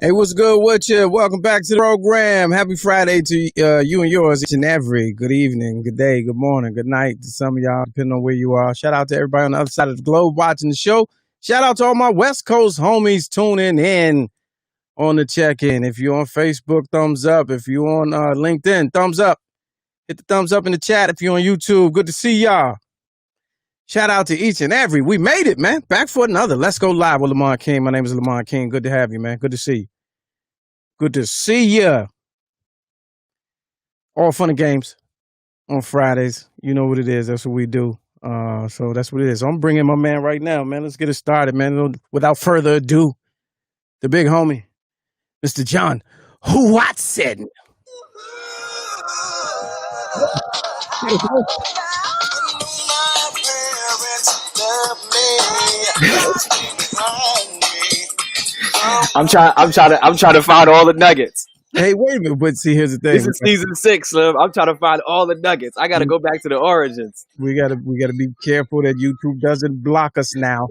Hey, what's good with you? Welcome back to the program. Happy Friday to you and yours each and every. Good evening, good day, good morning, good night to some of y'all, depending on where you are. Shout out to everybody on the other side of the globe watching the show. Shout out to all my West Coast homies tuning in on the check-in. If you're on Facebook, thumbs up. If you're on LinkedIn, thumbs up. Hit the thumbs up in the chat. If you're on YouTube, good to see y'all. Shout out to each and every. We made it, man. Back for another. Let's go live with Lamont King. My name is Lamont King. Good to have you, man. Good to see you. Good to see ya. All fun and games on Fridays. You know what it is. That's what we do. So that's what it is. So I'm bringing my man right now, man. Let's get it started, man. Without further ado, the big homie, Mr. Jon Watson. I'm trying to find all the nuggets. Hey, wait a minute. But see, here's the thing. This is season 6, Slim. I'm trying to find all the nuggets. I got to go back to the origins. We gotta be careful that YouTube doesn't block us now.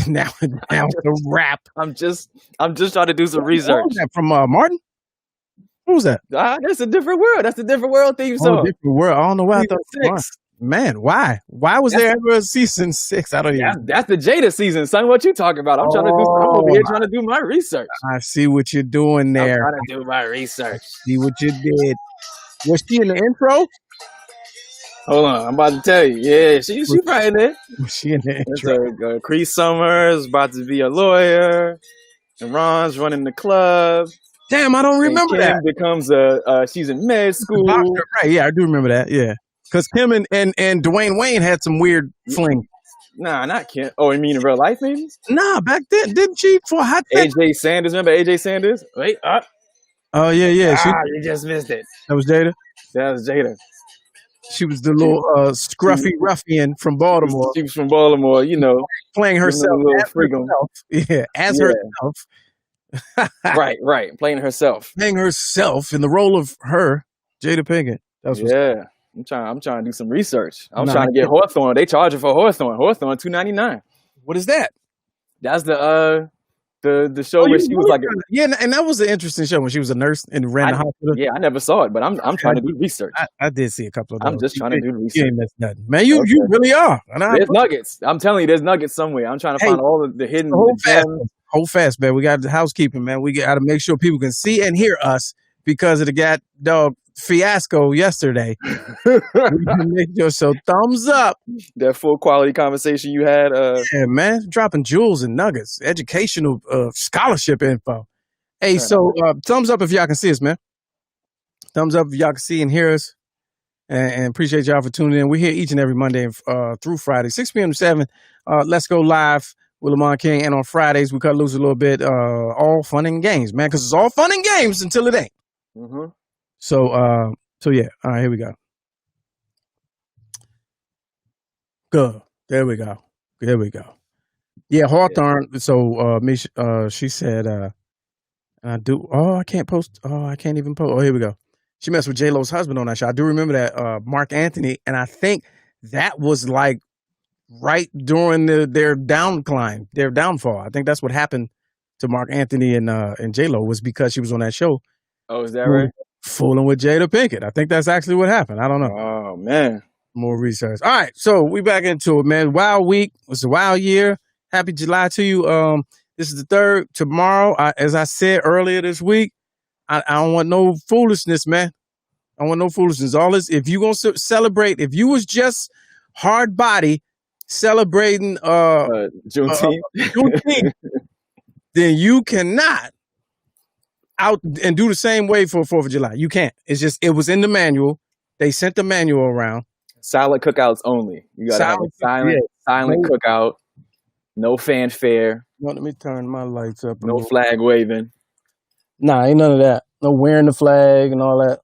now the rap. I'm just trying to do some research. What was that from Martin? What was that? That's a different world. That's a different world theme song. Different world. I don't know why I Season thought 6. Man, why? Why was there ever a season 6? I don't even. That's the Jada season, son. What you talking about? I'm over here trying to do my research. I see what you're doing there. I'm trying to do my research. See what you did. Was she in the intro? Hold on, I'm about to tell you. Yeah, she probably in there. Was she in the intro? Cree Summers about to be a lawyer, and Ron's running the club. Damn, I don't remember Kim that. becomes she's in med school. Doctor, right? Yeah, I do remember that. Yeah, because Kim and Dwayne Wayne had some weird fling. Nah, not Kim. Oh, you mean in real life, maybe? Nah, back then, didn't she for a hot second? AJ Sanders, remember AJ Sanders? Wait, oh yeah. you just missed it. That was Jada. That was Jada. She was the little scruffy ruffian from Baltimore. She was from Baltimore, you know, playing herself as herself. Yeah, as herself. right, playing herself in the role of her, Jada Pinkett. That's I'm trying to do some research. I'm trying to get Hawthorne. They charging for Hawthorne $2.99. What is that? That's the show where she was like and that was an interesting show when she was a nurse and ran the hospital. Yeah, I never saw it, but I'm trying to do research. I did see a couple of those. I'm just trying to do research. You ain't missed nothing. Man, you really are. There's nuggets. I'm telling you, there's nuggets somewhere. I'm trying to find all of the hidden gems. Hold fast, man. We got the housekeeping, man. We got to make sure people can see and hear us because of the dog fiasco yesterday. So thumbs up. That full quality conversation you had. Yeah, man. Dropping jewels and nuggets. Educational scholarship info. Hey, thumbs up if y'all can see us, man. Thumbs up if y'all can see and hear us. And appreciate y'all for tuning in. We're here each and every Monday through Friday, 6 p.m. to 7. Let's go live with Lamont King. And on Fridays, we cut loose a little bit. All fun and games, man, because it's all fun and games until it ain't. Mm-hmm. So yeah. All right, here we go. Good. There we go. Yeah, Hawthorne. So she said, I can't post. Oh, I can't even post. Oh, here we go. She messed with J-Lo's husband on that show. I do remember that, Mark Anthony, and I think that was like right during their downfall. I think that's what happened to Mark Anthony and J-Lo was because she was on that show. Oh, is that right? Fooling with Jada Pinkett. I think that's actually what happened. I don't know. Oh, man. More research. All right, so we back into it, man. Wild week. It's a wild year. Happy July to you. This is the 3rd. Tomorrow, as I said earlier this week, I don't want no foolishness, man. I want no foolishness. All this, if you gonna celebrate, if you was just hard body celebrating Juneteenth, then you cannot out and do the same way for 4th of July. You can't. It's just it was in the manual. They sent the manual around. Silent cookouts only. You gotta have a silent cookout. No fanfare. Let me turn my lights up. No flag waving. Nah, ain't none of that. No wearing the flag and all that.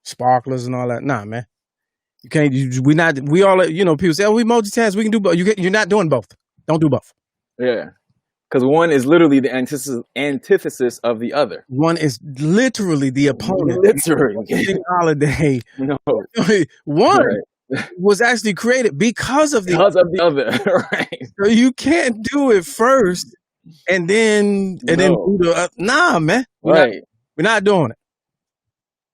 Sparklers and all that. Nah, man. You can't. We all. People say, "Oh, we multitask. We can do both." You're not doing both. Don't do both. Yeah, because one is literally the antithesis of the other. One is literally the opponent. Literally, holiday. No, one was actually created because of the other. Right. So you can't do it first and then do the nah, man. We're not doing it.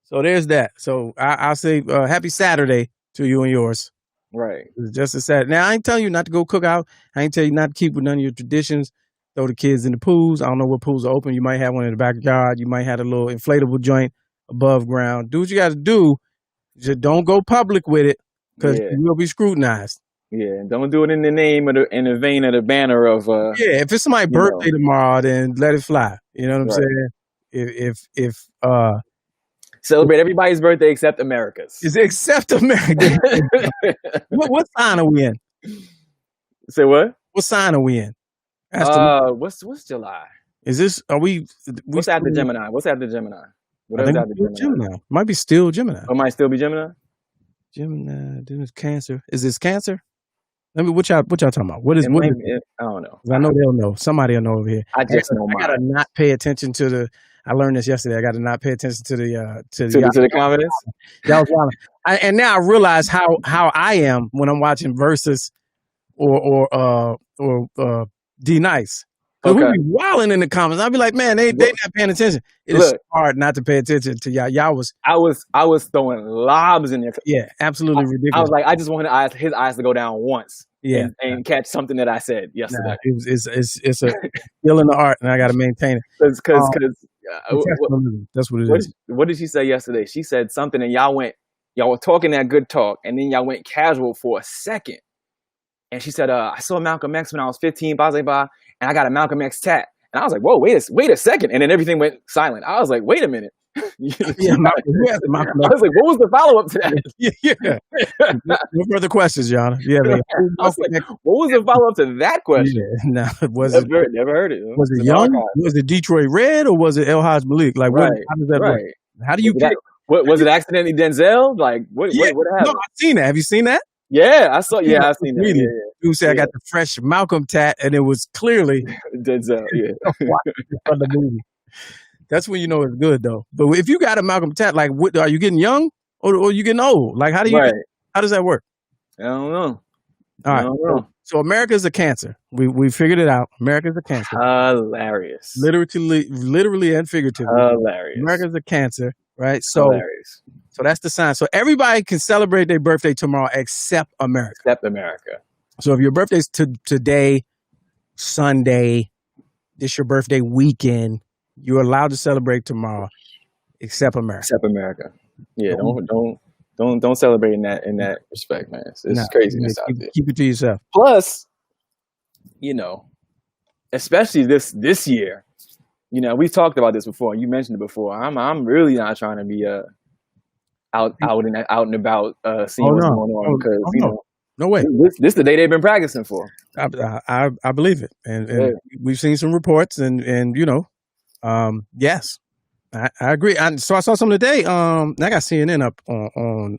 So there's that. So I'll say happy Saturday to you and yours. Right. It's just a Saturday. Now I ain't telling you not to go cook out. I ain't telling you not to keep with none of your traditions. Throw the kids in the pools. I don't know what pools are open. You might have one in the backyard. You might have a little inflatable joint above ground. Do what you got to do. Just don't go public with it because you will be scrutinized. Yeah, don't do it in the name of in the vein of the banner of. If it's somebody's birthday tomorrow, then let it fly. You know what I'm saying? If celebrate everybody's birthday except America's. Except America. what sign are we in? Say what? What sign are we in? What's July? Is this? Are we? What's after Gemini? What's after Gemini? Whatever's after Gemini. Might be still Gemini. It might still be Gemini. Gemini. Then it's Cancer. Is this Cancer? Let me. What y'all talking about? What is? I don't know. I know they'll know. Somebody will know over here. I just know. I gotta not pay attention to the. I learned this yesterday. I got to not pay attention to the comments. That was wild. And now I realize how I am when I'm watching Versus or D Nice. Because we be wilding in the comments. I'll be like, man, they not paying attention. It is hard not to pay attention to y'all. I was throwing lobs in there. Yeah, absolutely ridiculous. I was like, I just wanted his eyes to go down once. Yeah, and catch something that I said yesterday. Nah, it's a skill in the art, and I got to maintain it. Because that's what it is. What did she say yesterday? She said something, and y'all were talking that good talk, and then y'all went casual for a second. And she said, I saw Malcolm X when I was 15, and I got a Malcolm X tat. And I was like, whoa, wait a second. And then everything went silent. I was like, wait a minute. I was like, what was the follow-up to that? No further questions, Yana. Yeah, man. What was the follow-up to that question? Yeah, never heard it. Was it Young? Was it Detroit Red or was it El Haj Malik? Like, how does that work? How do you pick? Was it accidentally Denzel? Like, what happened? No, I've seen that. Have you seen that? Yeah, I saw. Yeah, I've seen that. Yeah. You said I got the fresh Malcolm tat, and it was clearly Denzel. Yeah, from the movie. That's when you know it's good, though. But if you got a Malcolm tat, like, are you getting young or are you getting old? Like, how does that work? I don't know. All right. So America's a cancer. We figured it out. America's a cancer. Hilarious. Literally and figuratively. Hilarious. America's a cancer, right? So, hilarious. So that's the sign. So everybody can celebrate their birthday tomorrow except America. Except America. So if your birthday's today, Sunday, it's your birthday weekend, you're allowed to celebrate tomorrow, except America. Except America. Yeah, don't celebrate in that respect, man. It's craziness out there. Keep it to yourself. Plus, especially this year, we've talked about this before. You mentioned it before. I'm really not trying to be out and about seeing what's going on because no way. This is the day they've been practicing for. I believe it, and we've seen some reports, and yes, I agree. So I saw some today. I got CNN up on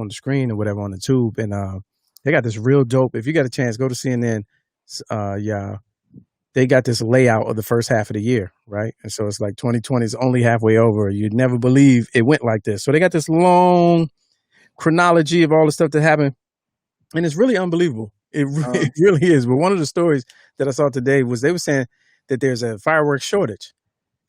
the screen or whatever on the tube, and they got this real dope. If you got a chance, go to CNN. They got this layout of the first half of the year, right? And so it's like 2020 is only halfway over. You'd never believe it went like this. So they got this long chronology of all the stuff that happened, and it's really unbelievable. It really is. But one of the stories that I saw today was they were saying that there's a fireworks shortage.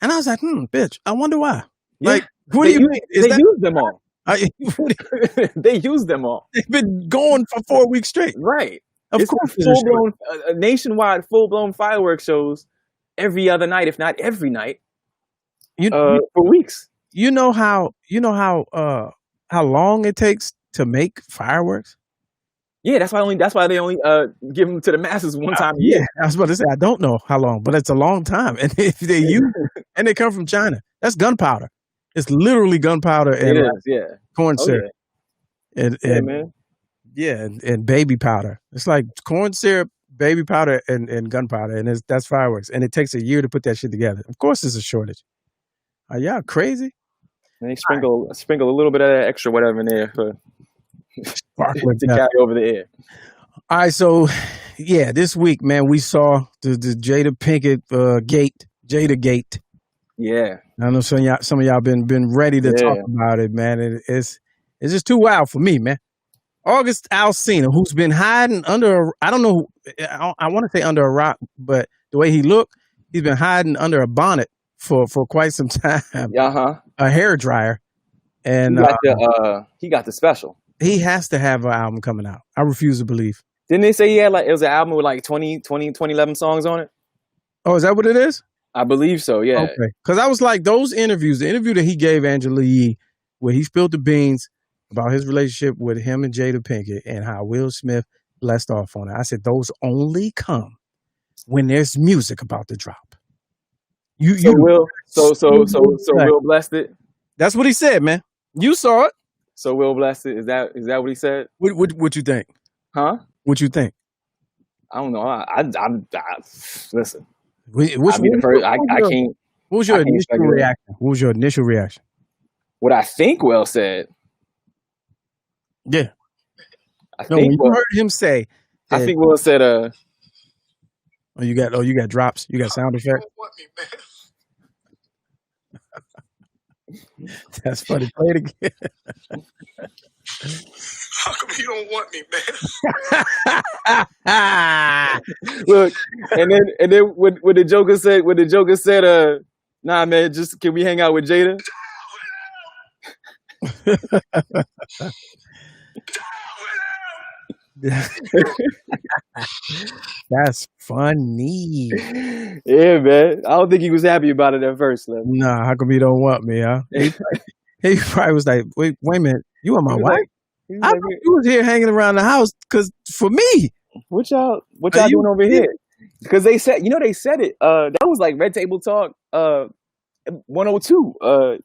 And I was like, bitch, I wonder why. Yeah. Like, what do you mean? They use them all. They use them all. They've been going for 4 weeks straight. Right. Of course. Full-blown, nationwide full-blown fireworks shows every other night, if not every night, for weeks. You know how long it takes to make fireworks? Yeah, that's why they only give them to the masses one time a year. Yeah, I was about to say I don't know how long, but it's a long time, and if they use and they come from China. That's gunpowder. It's literally gunpowder and corn syrup, and baby powder. It's like corn syrup, baby powder, and gunpowder, and that's fireworks. And it takes a year to put that shit together. Of course, there's a shortage. Are y'all crazy? And they sprinkle a little bit of that extra whatever in there for. To carry over the air. All right, so this week, man, we saw the Jada Pinkett Jada Gate. Yeah, I know some of y'all been ready to talk about it, man. It's just too wild for me, man. August Alsina, who's been hiding under I want to say under a rock, but the way he looked, he's been hiding under a bonnet for quite some time. A hair dryer, and he got the special. he has to have an album coming out. I refuse to believe. Didn't they say he had like, it was an album with like 2011 songs on it? Oh, is that what it is? I believe so, yeah. Okay. Because I was like, those interviews, the interview that he gave Angela Yee, where he spilled the beans about his relationship with him and Jada Pinkett and how Will Smith blessed off on it. I said, those only come when there's music about to drop. Will blessed it? That's what he said, man. You saw it. So Will blessed it? Is that what he said? What you think? Huh? What you think? I don't know. I listen. I can't. What was your initial reaction? What was your initial reaction? What I think Will said. Yeah. When you heard him say. I think Will said. You got drops. You got sound effects. That's funny. Play it again. How come you don't want me, man? Look, and then when the Joker said, nah, man, just can we hang out with Jada? That's funny. Yeah, man. I don't think he was happy about it at first. Like. Nah, how come you don't want me, huh? He probably was like, wait a minute, you want my wife? I thought you was here hanging around the house because for me. What y'all doing over here? Because they said it. That was like Red Table Talk 102.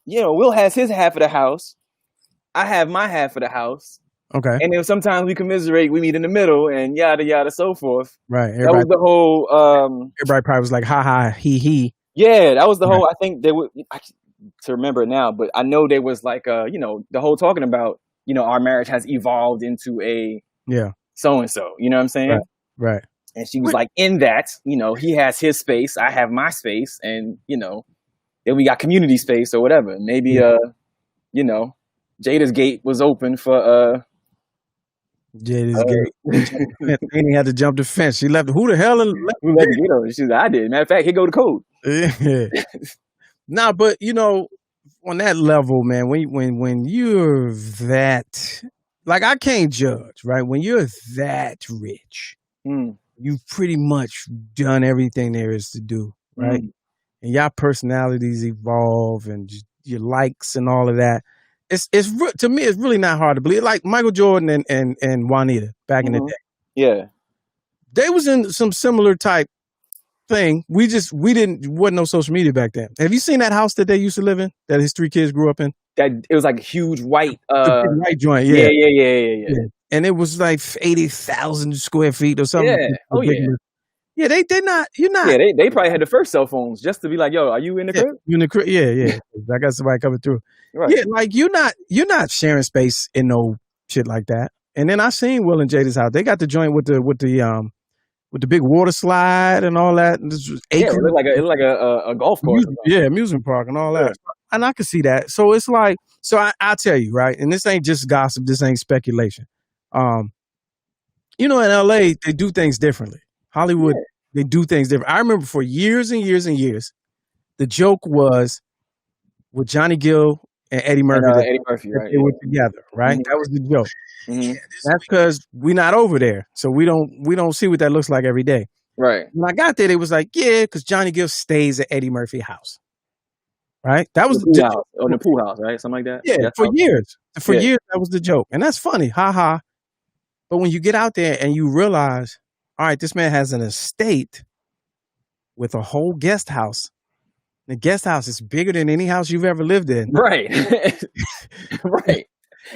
Will has his half of the house. I have my half of the house. Okay. And then sometimes we commiserate, we meet in the middle, and yada yada, so forth. Right. That was the whole. Everybody probably was like, ha ha, he. Yeah, that was the whole. I think they would. To remember it now, but I know there was like the whole talking about our marriage has evolved into a so and so. You know what I'm saying? Right. And she was like, in that, he has his space, I have my space, and then we got community space or whatever. Maybe Jada's gate was open for Jada's gate. And he had to jump the fence. She left. Who the hell left? Who left the She's like, I did. Matter of fact, here go the code. Yeah. Nah, but on that level, man, when you're that, like, I can't judge, right? When you're that rich, you've pretty much done everything there is to do, right? And your personalities evolve and your likes and all of that. It's to me, it's really not hard to believe. Like Michael Jordan and Juanita back in the day. Yeah. They was in some similar type thing. Wasn't no social media back then. Have you seen that house that they used to live in? That his 3 kids grew up in? That it was like a huge white white joint, yeah. And it was like 80,000 square feet or something. Yeah. Oh yeah. Yeah, they're not. You're not. Yeah, they probably had the first cell phones just to be like, yo, are you in the crib? You in the crib? Yeah. I got somebody coming through. Right. Yeah, like you're not sharing space in no shit like that. And then I seen Will and Jada's house. They got the joint with the big water slide and all that. And this was it looked like a golf course. Amusement park and all that. And I could see that. So it's like, I'll tell you, right? And this ain't just gossip. This ain't speculation. In LA, they do things differently. Hollywood, they do things different. I remember for years and years and years, the joke was with Johnny Gill and Eddie Murphy. Eddie Murphy, right? They were together, right? Mm-hmm. That was the joke. Mm-hmm. That's because we're not over there, so we don't see what that looks like every day. Right. When I got there, they was like, yeah, because Johnny Gill stays at Eddie Murphy house. Right? That was the house, or the pool house, right? Something like that. Yeah, for years. For years, that was the joke. And that's funny. Ha ha. But when you get out there and you realize, all right, this man has an estate with a whole guest house. The guest house is bigger than any house you've ever lived in. Right. Right.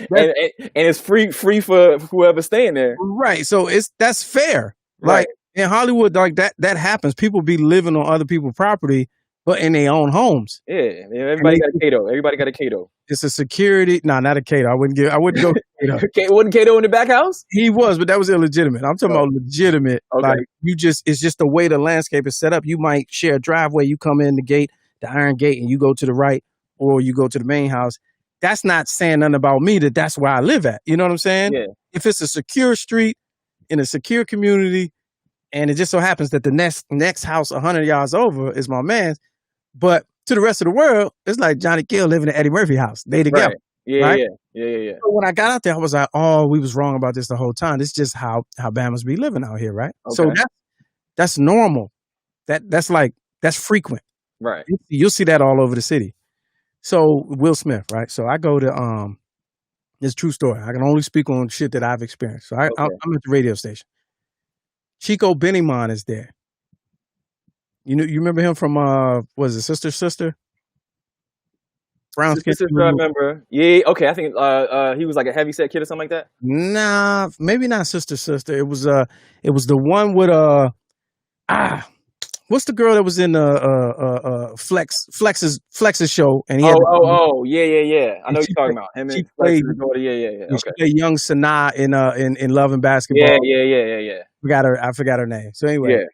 And it's free for whoever's staying there. Right. So that's fair. Right. Like in Hollywood, like that happens. People be living on other people's property, but in their own homes. Yeah. Everybody got a Cato. Everybody got a Cato. It's a security. No, not a Cato. I wouldn't go Cato. Wasn't Cato in the back house? He was, but that was illegitimate. I'm talking about legitimate. Okay. Like it's just the way the landscape is set up. You might share a driveway. You come in the gate, the iron gate, and you go to the right, or you go to the main house. That's not saying nothing about me that's where I live at. You know what I'm saying? Yeah. If it's a secure street in a secure community And it just so happens that the next house 100 yards over is my man's. But to the rest of the world, it's like Johnny Gill living in Eddie Murphy house. They together. Right. Yeah, Right? yeah. So when I got out there, I was like, oh, we was wrong about this the whole time. This is just how Bama's be living out here, right? So Okay. that's normal. That's frequent. Right. You'll see that all over the city. So Will Smith, right? So I go to it's a true story. I can only speak on shit that I've experienced. So I'm Okay. at the radio station. Chico Benimon is there. You remember him from was it Sister? Brown skin. Sister, I remember. Yeah. Okay. I think he was like a heavy set kid or something like that. Nah, maybe not Sister. It was the one with what's the girl that was in Flex's show, and he had yeah. I know what you're talking about. Him and Flex's daughter. Yeah. She Okay. played young Sanaa in Love and Basketball. Yeah. I forgot her name. So anyway,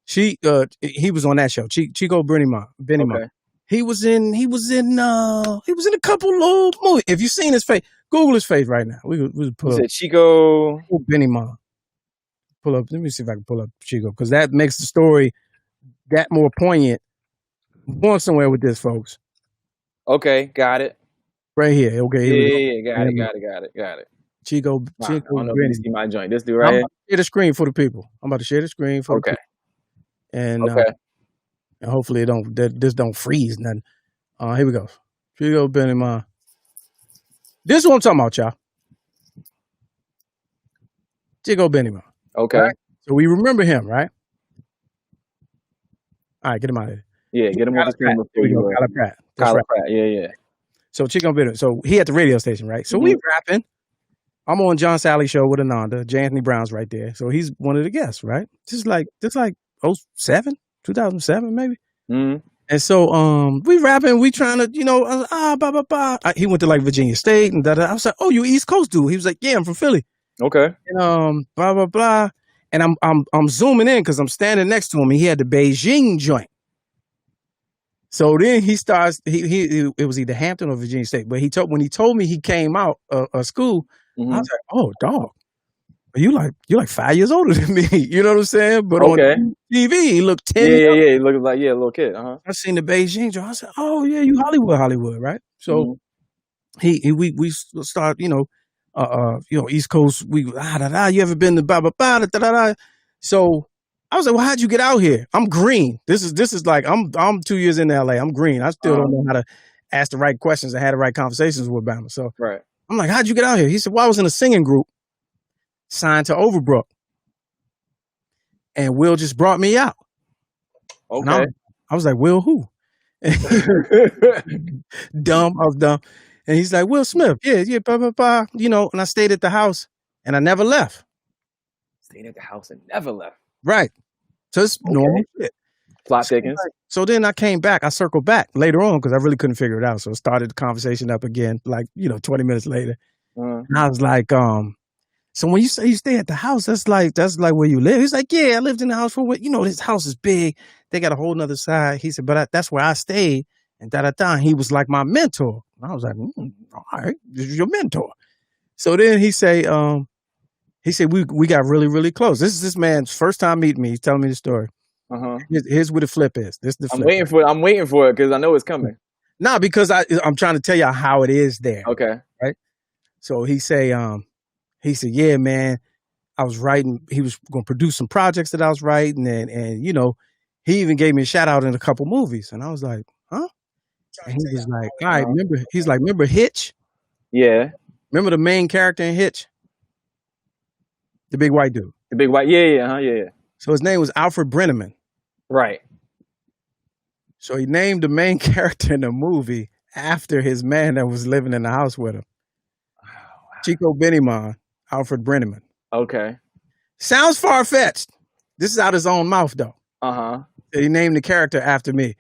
Yeah. he was on that show. Chico Benimon. Okay. He was in a couple little movies. If you've seen his face, Google his face right now. We pull You up said Chico. Benimon. Pull up. Let me see if I can pull up Chico, because that makes the story that more poignant. I'm going somewhere with this, folks. Okay, got it. Right here. Okay. Here we go. Got it. Chico. Wow, I don't know if you see my joint. This dude right I'm here. about to share the screen for the people. Okay. And Okay. and hopefully this don't freeze nothing. Here we go. Chico Benimon. This is what I'm talking about, y'all. Chico Benimon. Okay. Right? So we remember him, right? All right, get him out of here. Yeah, get him off the screen before you Kyler Pratt. That's Kyler right. Pratt. Yeah. So Chico Benimon. So he at the radio station, right? So we rapping. I'm on John Sally show with Ananda. J. Anthony Brown's right there. So he's one of the guests, right? Just like 2007, maybe. Mm-hmm. And so we rapping, we trying to, blah, blah, blah. He went to like Virginia State and da-da. I was like, oh, you East Coast dude. He was like, yeah, I'm from Philly. Okay. And blah, blah, blah. And I'm zooming in because I'm standing next to him. He had the Beijing joint. So then he starts. It was either Hampton or Virginia State. But when he told me he came out of school, I was like, oh, dog, you're like 5 years older than me. You know what I'm saying? But on TV, he looked 10. Yeah. He looked like a little kid. I seen the Beijing joint. I said, oh yeah, you Hollywood, right? So we start, East Coast. You ever been to blah blah blah da da da? So I was like, well, how'd you get out here? I'm green. This is like I'm 2 years in LA. I'm green. I still don't know how to ask the right questions and have the right conversations with Bama. So I'm like, how'd you get out here? He said, well, I was in a singing group signed to Overbrook, and Will just brought me out. Okay. I was like, Will who? Dumb. I was dumb. And he's like, Will Smith. Yeah, blah, blah, blah. And I stayed at the house and I never left. Stayed at the house and never left. Right. So it's normal shit. Plot thickens. So then I came back. I circled back later on because I really couldn't figure it out. So I started the conversation up again, 20 minutes later. And I was like, so when you say you stay at the house, that's like where you live. He's like, yeah, I lived in the house for this house is big. They got a whole nother side. He said, but that's where I stayed. And da-da-da. He was like my mentor. And I was like, all right, this is your mentor. So then he said, we got really, really close. This is this man's first time meeting me. He's telling me the story. Here's where the flip is. This is the flip. I'm waiting for it because I know it's coming. No, because I'm trying to tell y'all how it is there. Okay. Right. So he said, yeah, man, I was writing. He was going to produce some projects that I was writing. And he even gave me a shout out in a couple movies. And I was like, huh? And he was like, all right, remember Hitch? Yeah. Remember the main character in Hitch? The big white dude. The big white, yeah. So his name was Alfred Brenneman. Right. So he named the main character in the movie after his man that was living in the house with him. Oh, wow. Chico Benimon, Alfred Brenneman. Okay. Sounds far-fetched. This is out his own mouth, though. He named the character after me.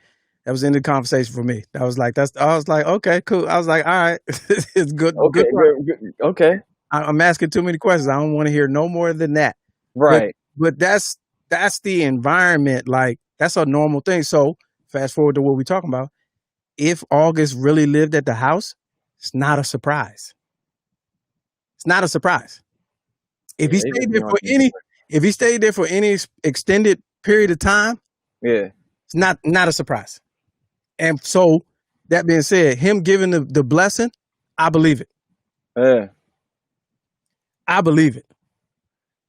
That was in the conversation for me. I was like, okay, cool. I was like, all right, it's good. Okay, good. Okay. I'm asking too many questions. I don't want to hear no more than that. Right. But that's the environment. Like, that's a normal thing. So fast forward to what we're talking about. If August really lived at the house, it's not a surprise. It's not a surprise. If he stayed there If he stayed there for any extended period of time, Yeah. it's not a surprise. And so that being said, him giving the blessing, I believe it. Yeah. I believe it.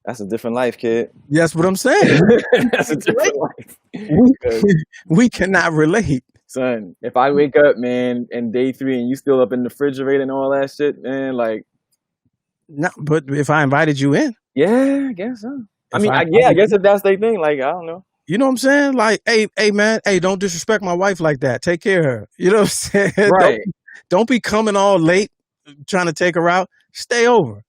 That's a different life, kid. That's what I'm saying. That's a different life. We cannot relate. Son, if I wake up, man, and day 3 and you still up in the refrigerator and all that shit, man, like, No, but if I invited you in, yeah, I guess so. I If mean, I- I guess if that's their thing, like, I don't know. you know what I'm saying? Like, hey, man, hey, don't disrespect my wife like that. Take care of her. You know what I'm saying? Right. Don't be coming all late trying to take her out. Stay over.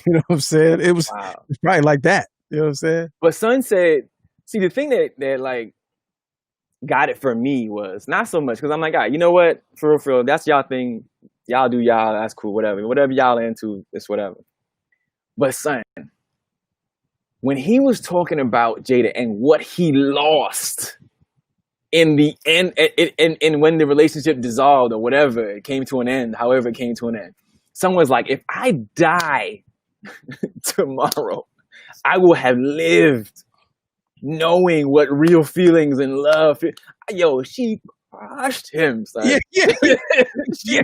You know what I'm saying? It was Wow. it's probably like that. You know what I'm saying? But son said, see, the thing that like got it for me was not so much because I'm like, all right, you know what? For real, that's y'all thing. Y'all do y'all. That's cool. Whatever y'all into, it's whatever. But son, when he was talking about Jada and what he lost in the end, and when the relationship dissolved or whatever, it came to an end, however it came to an end, someone's like, if I die tomorrow, I will have lived knowing what real feelings and love. Yo, she crushed him, son. Yeah. she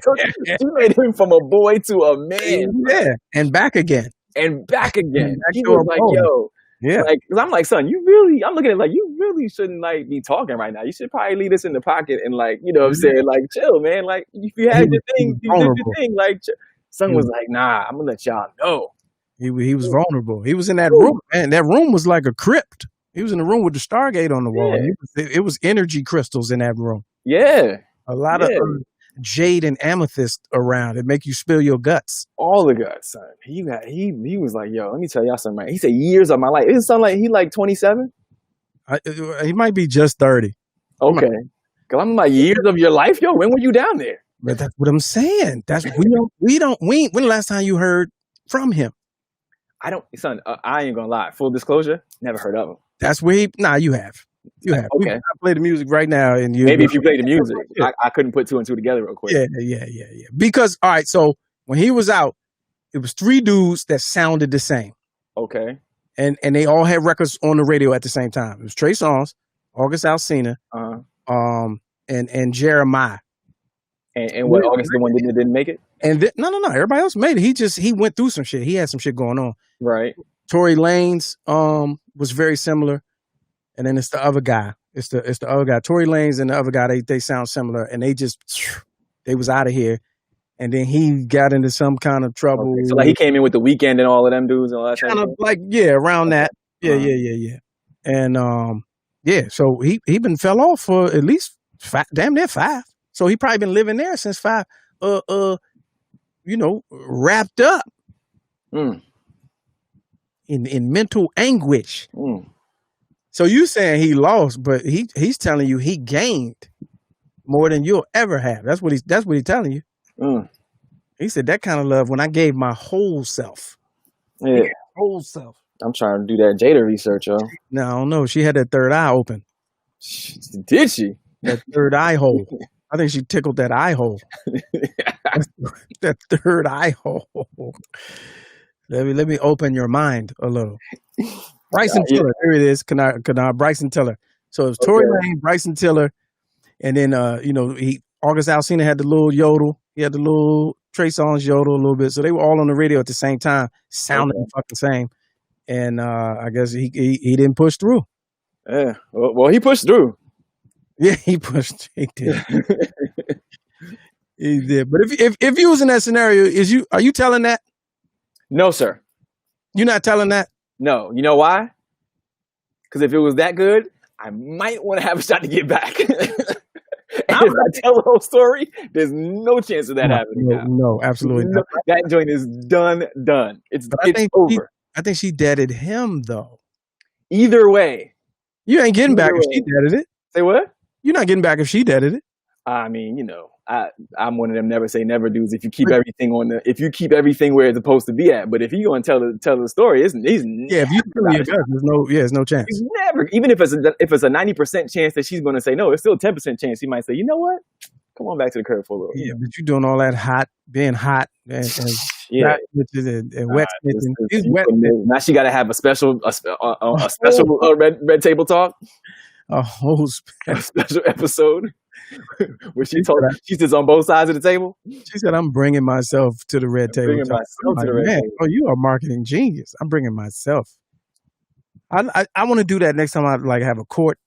made him from a boy to a man. Yeah. And back again. And back again. Back He to was a like, boy. yo. Yeah. Like, cause I'm like, son, I'm looking at it like, you really shouldn't like be talking right now. You should probably leave this in the pocket and like, you know what I'm saying? Like, chill, man. Like, if you had your thing, you did your thing. Like, son was like, nah, I'm gonna let y'all know. He was vulnerable. He was in that room, man. That room was like a crypt. He was in the room with the Stargate on the wall. Yeah. It was energy crystals in that room. Yeah. A lot of jade and amethyst around. It make you spill your guts. All the guts, son. He was like, yo, let me tell y'all something. Man. He said years of my life. Isn't something like he like 27? He might be just 30. Okay. Cause I'm like, years of your life, yo. When were you down there? But that's what I'm saying. That's we don't. When the last time you heard from him? I don't, son. I ain't gonna lie. Full disclosure, never heard of him. That's where he. Nah, you have. You have. Okay. I play the music right now, and you. Maybe if you play the music, I couldn't put 2 and 2 together real quick. Yeah. Because all right, so when he was out, it was 3 dudes that sounded the same. Okay. And they all had records on the radio at the same time. It was Trey Songz, August Alsina, and Jeremiah. And what August the one didn't make it? And no. Everybody else made it. He went through some shit. He had some shit going on. Right. Tory Lanez was very similar, and then it's the other guy. It's the other guy. Tory Lanez and the other guy. They sound similar, and they was out of here. And then he got into some kind of trouble. Okay. So like he came in with The Weeknd and all of them dudes and all that. Kind of like around that. Yeah. And so he been fell off for at least damn near 5. So he probably been living there since 5. Wrapped up in mental anguish. So you saying he lost, but he's telling you he gained more than you'll ever have. That's what he's telling you. He said that kind of love when I gave my whole self. Yeah. Whole self. I'm trying to do that Jada research, yo. No, I don't know. She had that third eye open. Did she? That third eye hole. I think she tickled that eye hole. That third eye hole. Let me open your mind a little. Bryson Tiller. There it is. Can I Bryson Tiller. So it's Tory Lanez, Bryson Tiller, and then August Alsina had the little yodel. He had the little Trey Songz yodel a little bit. So they were all on the radio at the same time, sounding the fucking same. And I guess he didn't push through. Yeah. Well, he pushed through. Yeah, he pushed. He did. He did. But if you was in that scenario, are you telling that? No, sir. You're not telling that? No. You know why? Because if it was that good, I might want to have a shot to get back. And if I tell the whole story, there's no chance of that happening. No, absolutely not. That joint is done. It's over. I think she deaded him though. Either way, you ain't getting back if she deaded it. Say what? You're not getting back if she deaded it. I mean, I'm one of them never say never dudes. If you keep everything where it's supposed to be at, but if you going to tell the story, if you there's no chance. He's never, even if it's a 90% chance that she's going to say no, it's still a 10% chance he might say, you know what? Come on back to the curb for a little. Yeah, but you doing all that being hot, and Yeah. Dry snitching and wet snitching. He's wet snitching. Now she got to have a special red table talk, A whole a special episode where she said, she sits on both sides of the table. she said, I'm bringing myself to the red table. Bringing talk. myself I'm to the like, red man, table. oh, you are a marketing genius. I'm bringing myself. I want to do that next time I like have a court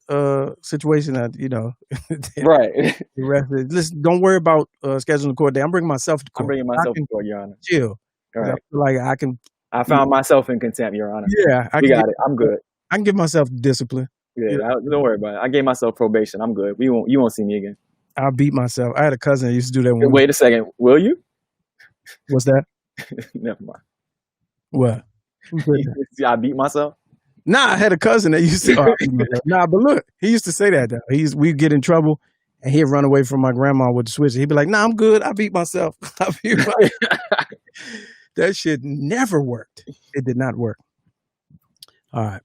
situation. Right. Listen, don't worry about scheduling a court day. I'm bringing myself to court. I'm bringing myself to court, Your Honor. Chill. 'Cause Right. I feel like I can. I found myself in contempt, Your Honor. Yeah, We got it. I'm good. I can give myself discipline. Yeah, don't worry about it. I gave myself probation. I'm good. You won't see me again. I'll beat myself. I had a cousin that used to do that. When Wait a second. Will you? What's that? Never mind. What? Who said that? See, I beat myself. Nah, I had a cousin that used to. Nah, but look, he used to say that though. We'd get in trouble, and he'd run away from my grandma with the switch. He'd be like, "Nah, I'm good. I beat myself." That shit never worked. It did not work. All right.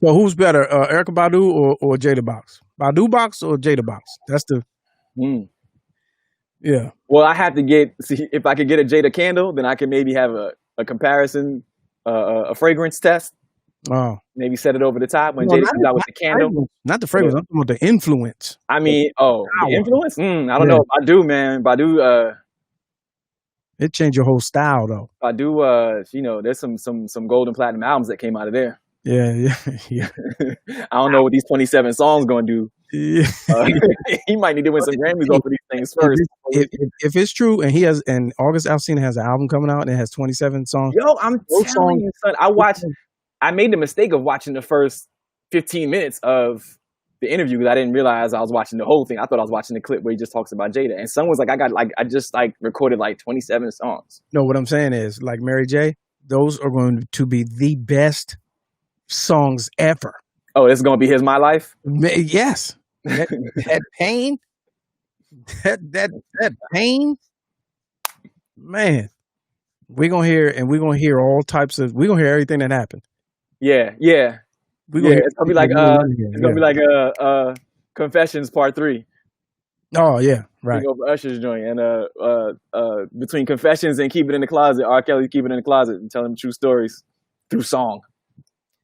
So who's better, Erykah Badu or Jada Box? Badu Box or Jada Box? That's the. Yeah. Well, I have to see if I could get a Jada candle, then I can maybe have a comparison, a fragrance test. Oh. Maybe set it over the top when Jada comes out with the candle. Not the fragrance. I'm talking about the influence. I mean, the influence? I don't know. Badu, man. Badu, it changed your whole style though. Badu, there's some gold and platinum albums that came out of there. Yeah. I don't know what these 27 songs gonna do. Yeah. He might need to win some Grammys off of these things first. If it's true, and August Alsina has an album coming out and it has 27 songs. Yo, I'm telling you, son. I made the mistake of watching the first 15 minutes of the interview because I didn't realize I was watching the whole thing. I thought I was watching the clip where he just talks about Jada. And someone's like, I just recorded 27 songs. No, what I'm saying is, like Mary J, those are going to be the best songs ever. Oh, it's going to be My Life? Yes. That pain, that pain, man. We're going to hear all types of, we're going to hear everything that happened. Yeah. It's gonna be like Confessions Part 3. Oh yeah, right. We go for Usher's joint, and between Confessions and Keep It in the Closet, R. Kelly Keep It in the Closet and telling true stories through song.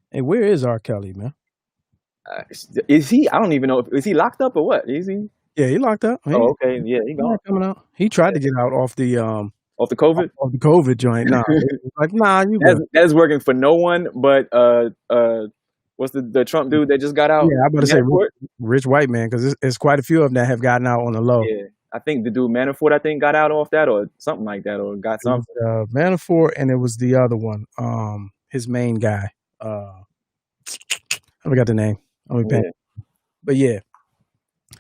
Hey, where is R. Kelly, man? Is he? I don't even know. Is he locked up or what? Is he? Yeah, he locked up. Oh, okay. Yeah, he gone. Coming out. He tried to get out off the COVID? Off the COVID joint. Nah, you good. That's working for no one but what's the Trump dude that just got out? Yeah, I'm about to say rich white man, because there's quite a few of them that have gotten out on the low. Yeah, I think the dude Manafort got out off that or something like that, or got something. Manafort, and it was the other one, his main guy. I forgot the name. But yeah,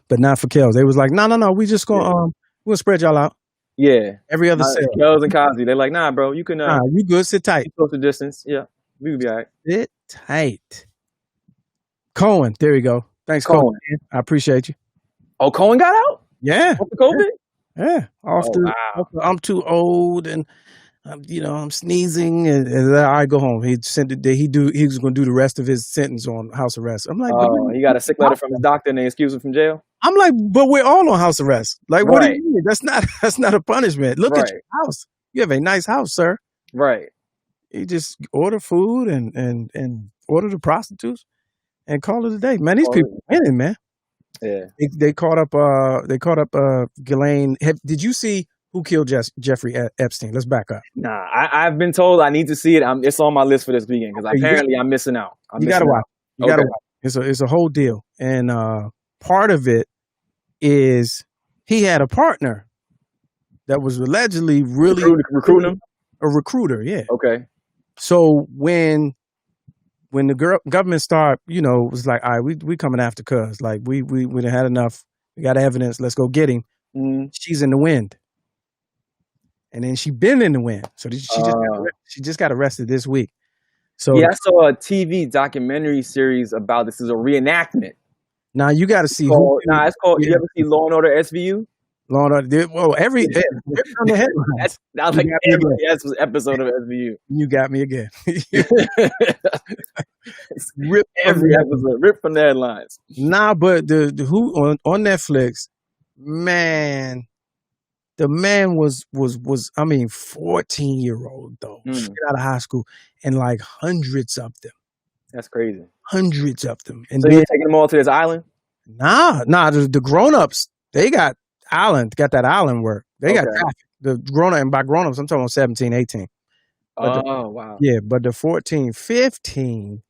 but not for Kels. They was like, no, we just gonna we'll spread y'all out. Yeah, every other cell. Kels and Cosby, they're like, nah, bro, you can. You good? Sit tight. Social distance. Yeah, we will be all right. Sit tight. Cohen, there you go. Thanks, Cohen. I appreciate you. Oh, Cohen got out? Yeah. Off the COVID? Yeah. I'm too old and I'm sneezing and I go home. He was going to do the rest of his sentence on house arrest. I'm like, he got a sick letter from his doctor and they excused him from jail? I'm like, but we're all on house arrest. Like, what do you mean? That's not a punishment. Look at your house. You have a nice house, sir. Right. You just order food and order the prostitutes and call it a day. Man, these people winning, man. Yeah. They caught up Ghislaine. Did you see Who Killed Jeffrey Epstein? Let's back up. Nah, I've been told I need to see it. It's on my list for this weekend because apparently I'm missing out. You gotta watch. You gotta watch. It's a whole deal. And part of it is he had a partner that was allegedly really recruiting him. A recruiter, yeah. Okay. So when the government started, was like, all right, we coming after Cuz. Like, we had enough. We got evidence. Let's go get him. Mm-hmm. She's in the wind. And then she been in the wind. So she just got arrested this week. So yeah, I saw a TV documentary series about this. It's a reenactment. Now you got to see. It's called. You ever see Law and Order SVU? Law and Order. Well, every on the headlines. That was like every episode of SVU. You got me again. Rip every episode. Rip from the headlines. Nah, but the Who on Netflix, man. The man was I mean 14-year-old though, straight Mm, out of high school, and like hundreds of them, that's crazy. hundreds of them, and So he then was taking them all to this island. nah, the grown ups they got that island work. They got Okay. traffic. The grown up, and by grown ups I'm talking about 17, 18. But Oh wow. but the 14, 15,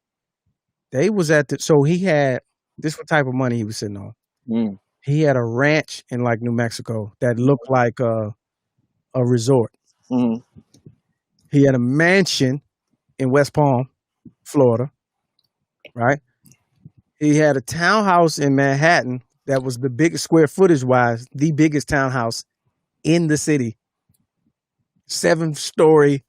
they was at the so he had this what type of money he was sitting on. Mm, He had a ranch in like New Mexico that looked like a resort. mm, He had a mansion in West Palm, Florida, right? He had a townhouse in Manhattan that was the biggest square footage wise, the biggest townhouse in the city. 7-story,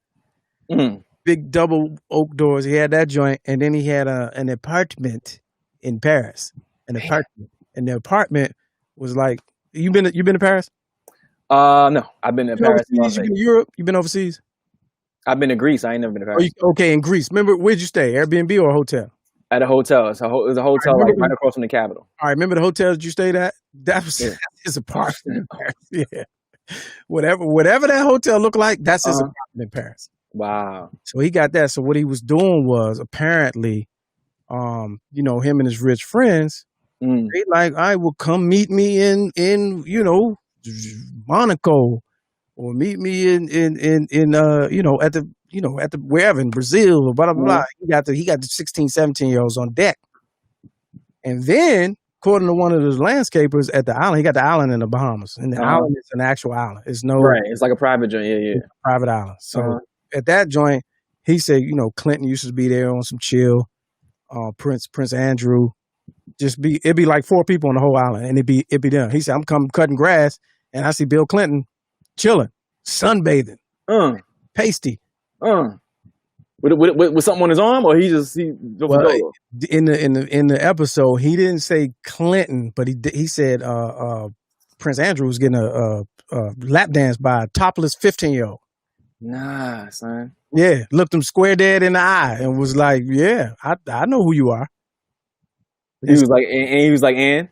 mm. big double oak doors. He had that joint, and then he had an apartment in Paris. An Damn. apartment, and the apartment was like you been to Paris? No, I've been to You been Paris. overseas? You been to Europe? You been overseas? I've been to Greece. I ain't never been to Oh, Paris. okay, in Greece. Remember where'd you stay? Airbnb or a hotel? At a hotel. It was a hotel remember like right across from the Capitol. All right, remember the hotel that you stayed at? That was Yeah. his apartment in Paris. Yeah. Whatever that hotel looked like, that's his apartment in Paris. Wow. So he got that. So what he was doing was apparently, him and his rich friends, Mm. they like, I will come meet me in Monaco, or meet me at the wherever in Brazil or blah blah blah. He got the 16, 17-year-olds on deck. And then, according to one of the landscapers at the island, he got the island in the Bahamas. And the island is an actual island. It's no Right. It's like a private joint. Yeah. private island. So at that joint, he said, Clinton used to be there on some chill. Prince Andrew, it'd be like 4 people on the whole island, and it'd be them. He said, I'm cutting grass, and I see Bill Clinton chilling, sunbathing, pasty. With something on his arm, or he Well, in the episode, he didn't say Clinton, but he said Prince Andrew was getting a lap dance by a topless 15-year-old. Nah, son. Yeah, looked him square dead in the eye and was like, "Yeah, I know who you are." He was like, and he was like, "And."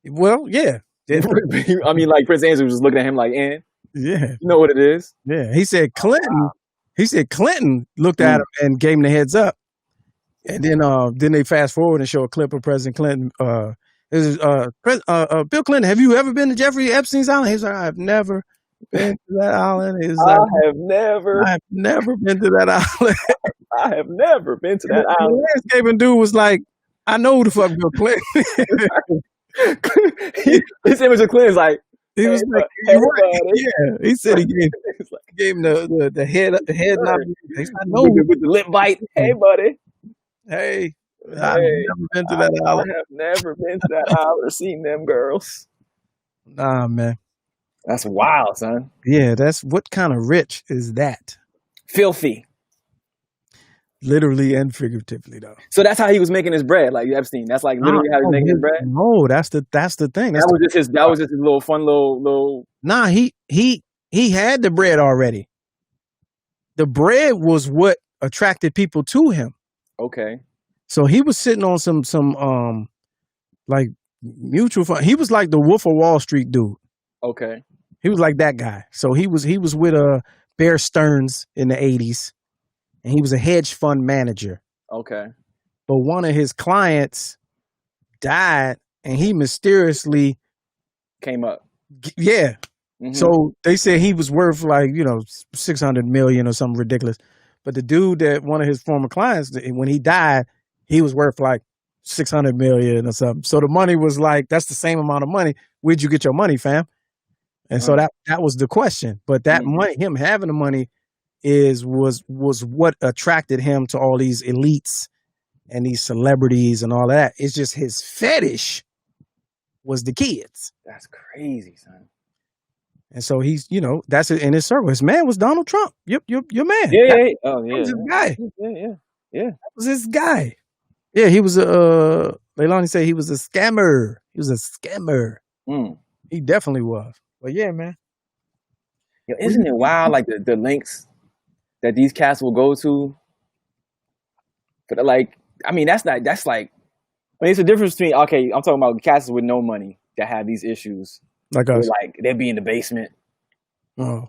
Well, yeah, I mean, like Prince Andrew was just looking at him like, "And." yeah, You know what it is? yeah. He said Clinton. He said Clinton looked at him and gave him the heads up, and then they fast forward and show a clip of President Clinton. Bill Clinton, have you ever been to Jeffrey Epstein's island? He's like, I've never been to that island. I have never been to that island. I have never been to that island. The landscaping dude was like, I know who the fuck Bill Clinton is. His image of Clinton's like, He was like, yeah. He said he gave him the head nod. I know with the lip bite. Hey, buddy. Hey, I've never been to that island. I have never been to that island or seen them girls. Nah, man. That's wild, son. Yeah, that's what kind of rich is that? Filthy. Literally and figuratively, though. So that's how he was making his bread, like Epstein. That's like literally how he was making his bread. No, that's the thing. That was just his little fun little. Nah, he had the bread already. The bread was what attracted people to him. Okay. So he was sitting on some like mutual fund. He was like the Wolf of Wall Street dude. Okay. He was like that guy. So he was with Bear Stearns in the 80s, and he was a hedge fund manager. Okay. But one of his clients died, and he mysteriously came up. Yeah. Mm-hmm. So they said he was worth like, $600 million or something ridiculous. But the dude that one of his former clients, when he died, he was worth like $600 million or something. So the money was like, that's the same amount of money. Where'd you get your money, fam? And so that was the question. But that money, him having the money was what attracted him to all these elites and these celebrities and all that. It's just his fetish was the kids. That's crazy, son. And so he's, that's it in his circle. His man was Donald Trump. Your man. Yeah. That was his guy. Yeah. That was his guy. Yeah, he was Leilani said he was a scammer. He was a scammer. He definitely was. But yeah, man. Yo, isn't it wild, like the links that these cats will go to? But like, I mean, that's like, it's a difference between, okay, I'm talking about cats with no money that have these issues. Like us. Like, they'd be in the basement Oh.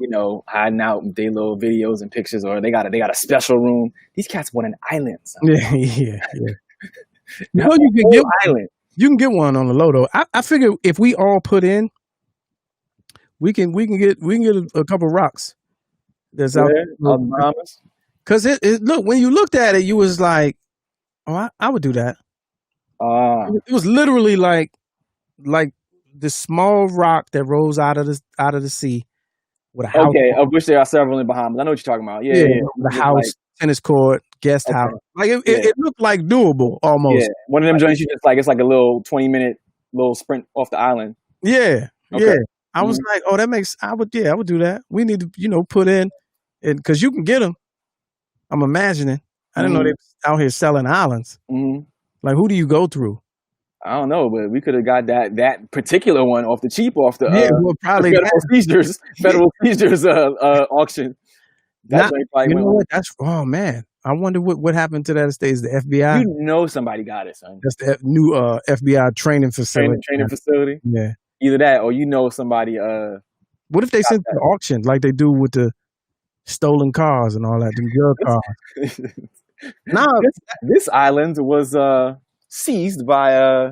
Hiding out with their little videos and pictures, or they got a special room. These cats want an island. Son. Yeah. You A can whole get island. you can get one on the low though. I figure if we all put in, we can get a couple rocks. That's out the Bahamas. because it look when you looked at it, you was like, oh, I would do that. It was literally like this small rock that rose out of the sea with a house. Okay, of which there are several in Bahamas. I know what you're talking about. Yeah. The house, tennis court, guest house. Like it looked like doable almost. Yeah, one of them joints. It's like a little 20-minute little sprint off the island. Yeah, Okay. yeah. I was like, oh, I would do that. We need to put in, because you can get them. I'm imagining. I didn't know they was out here selling islands. Mm-hmm. Like, who do you go through? I don't know, but we could have got that particular one off the cheap, off the probably the Federal Seizures auction. Oh man, I wonder what happened to that estate. Is the FBI? Somebody got it, son. That's the new FBI training facility. Training facility. Yeah. Either that, or somebody. What if they sent to the auction like they do with the stolen cars and all that, the drug cars? This island was seized by.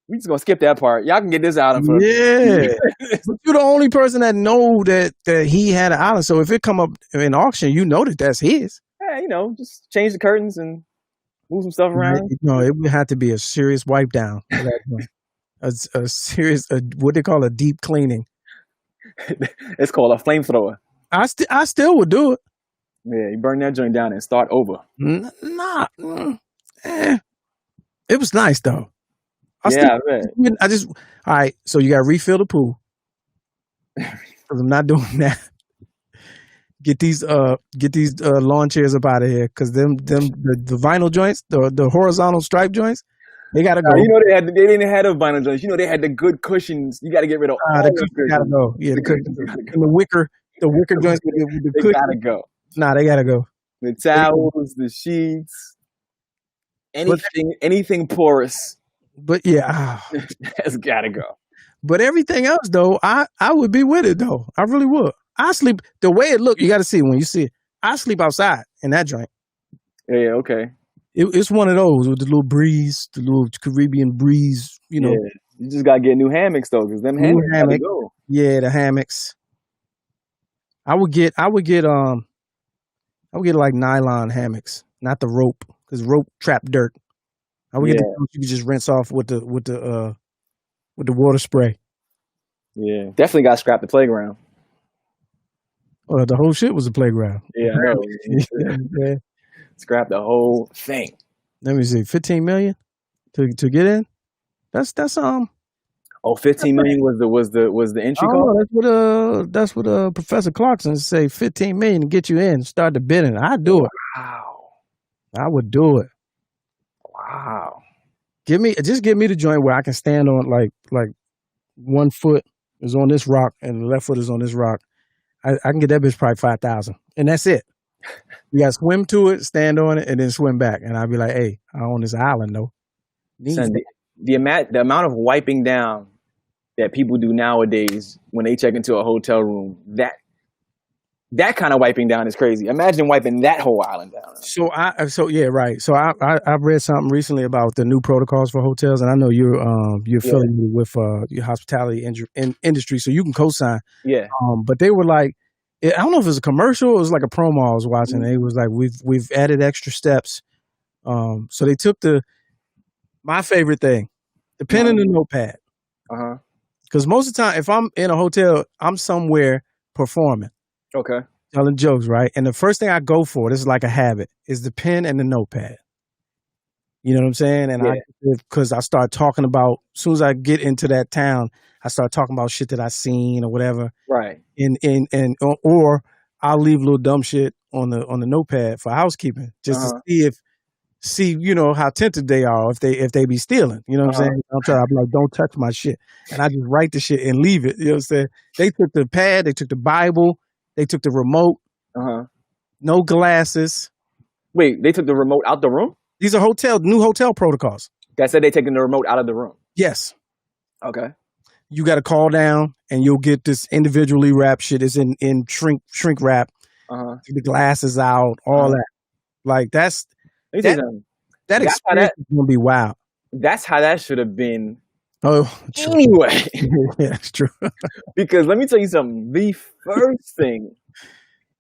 We just gonna skip that part. Y'all can get this out of him. Yeah, but you're the only person that know that he had an island. So if it come up in auction, that's his. Yeah, just change the curtains and move some stuff around. It would have to be a serious wipe down. a serious, what they call a deep cleaning. It's called a flamethrower. I still would do it. Yeah, you burn that joint down and start over. Nah. It was nice though. I just all right. So you got to refill the pool because I'm not doing that. Get these lawn chairs up out of here because the vinyl joints, the horizontal stripe joints, they gotta go. They didn't have the vinyl joints. They had the good cushions. You got to get rid of all the cushions. Gotta go. Yeah, the wicker joints with the they gotta go. Nah, they gotta go. The towels, the sheets, anything porous. But yeah, that's gotta go. But everything else though, I would be with it though. I really would. I sleep the way it look. You got to see when you see it. I sleep outside in that joint. Yeah. Okay. It's one of those with the little breeze, the little Caribbean breeze. Yeah, you just gotta get new hammocks though, because them hammocks gotta go. Yeah, the hammocks. I would get like nylon hammocks, not the rope, because rope trap dirt. I would get the ones you could just rinse off with the water spray. Yeah, definitely got to scrap the playground. Oh, the whole shit was a playground. Yeah, yeah. Scrap the whole thing. Let me see, 15 million to get in. That's 15 million was the entry cost. That's what Professor Clarkson say. 15 million to get you in. Start the bidding. I'd do it. Wow, I would do it. Wow. Give me the joint where I can stand on like 1 foot is on this rock and the left foot is on this rock. I can get that bitch probably 5,000, and that's it. You got to swim to it, stand on it, and then swim back. And I'd be like, hey, I'm on this island though. Son, the amount of wiping down that people do nowadays when they check into a hotel room, that kind of wiping down is crazy. Imagine wiping that whole island down. So yeah, right. So I read something recently about the new protocols for hotels, and I know you're affiliated with your hospitality industry, so you can co-sign. Yeah. But they were like, I don't know if it was a commercial or it was like a promo I was watching. Mm-hmm. It was like we've added extra steps. So they took my favorite thing, the pen and the notepad. Because most of the time, if I'm in a hotel, I'm somewhere performing. Okay. Telling jokes, right? And the first thing I go for, this is like a habit, is the pen and the notepad. You know what I'm saying? And because I start talking about, as soon as I get into that town, I start talking about shit that I seen or whatever. Right. Or I'll leave little dumb shit on the notepad for housekeeping, just to see how attentive they are if they be stealing. You know what I'm saying? I'm like, don't touch my shit. And I just write the shit and leave it. You know what I'm saying? They took the pad, they took the Bible, they took the remote. No glasses. Wait, they took the remote out the room? These are new hotel protocols. That said they taking the remote out of the room. Yes. Okay. you got to call down and you'll get this individually wrapped shit. It's in shrink wrap. Uh-huh. The glasses out, all that. Like Let me tell you something. that That's how experience is gonna be wild. That's how that should have been Oh, true. anyway. Yeah, it's true. Because let me tell you something. The first thing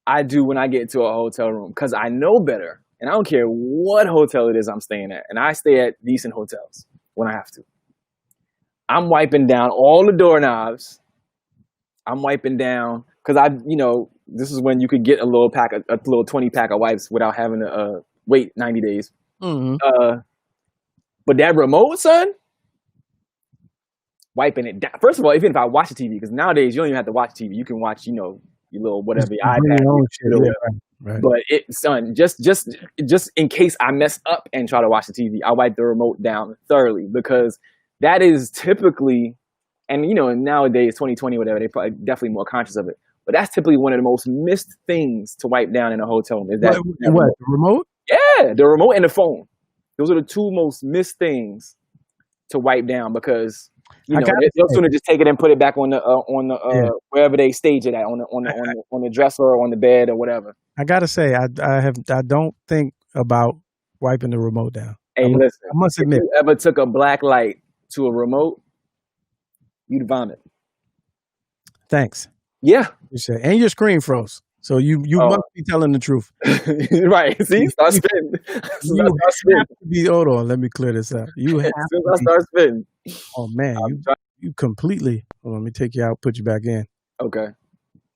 I do when I get into a hotel room, because I know better, and I don't care what hotel it is I'm staying at, and I stay at decent hotels when I have to. I'm wiping down all the doorknobs. I'm wiping down because this is when you could get a little 20 pack of wipes without having to wait 90 days. Mm-hmm. But that remote, son, wiping it down. First of all, even if I watch the TV, because nowadays you don't even have to watch TV. You can watch, your little whatever, your iPad. Right. But son, just in case I mess up and try to watch the TV, I wipe the remote down thoroughly because that is typically, and nowadays 2020, whatever, they're probably definitely more conscious of it. But that's typically one of the most missed things to wipe down in a hotel room. Is that what? The remote? Yeah, the remote and the phone. Those are the two most missed things to wipe down because they'll sooner just take it and put it back on the wherever they stage it at on the dresser or on the bed or whatever. I gotta say, I don't think about wiping the remote down. Hey, listen, I must admit, if you ever took a black light to a remote, you'd vomit. Thanks. Yeah. And your screen froze. So you must be telling the truth. Right. See? Start spinning. Hold on. Let me clear this up. You have to start spinning. Oh, man. You completely... Hold on, let me take you out, put you back in. Okay.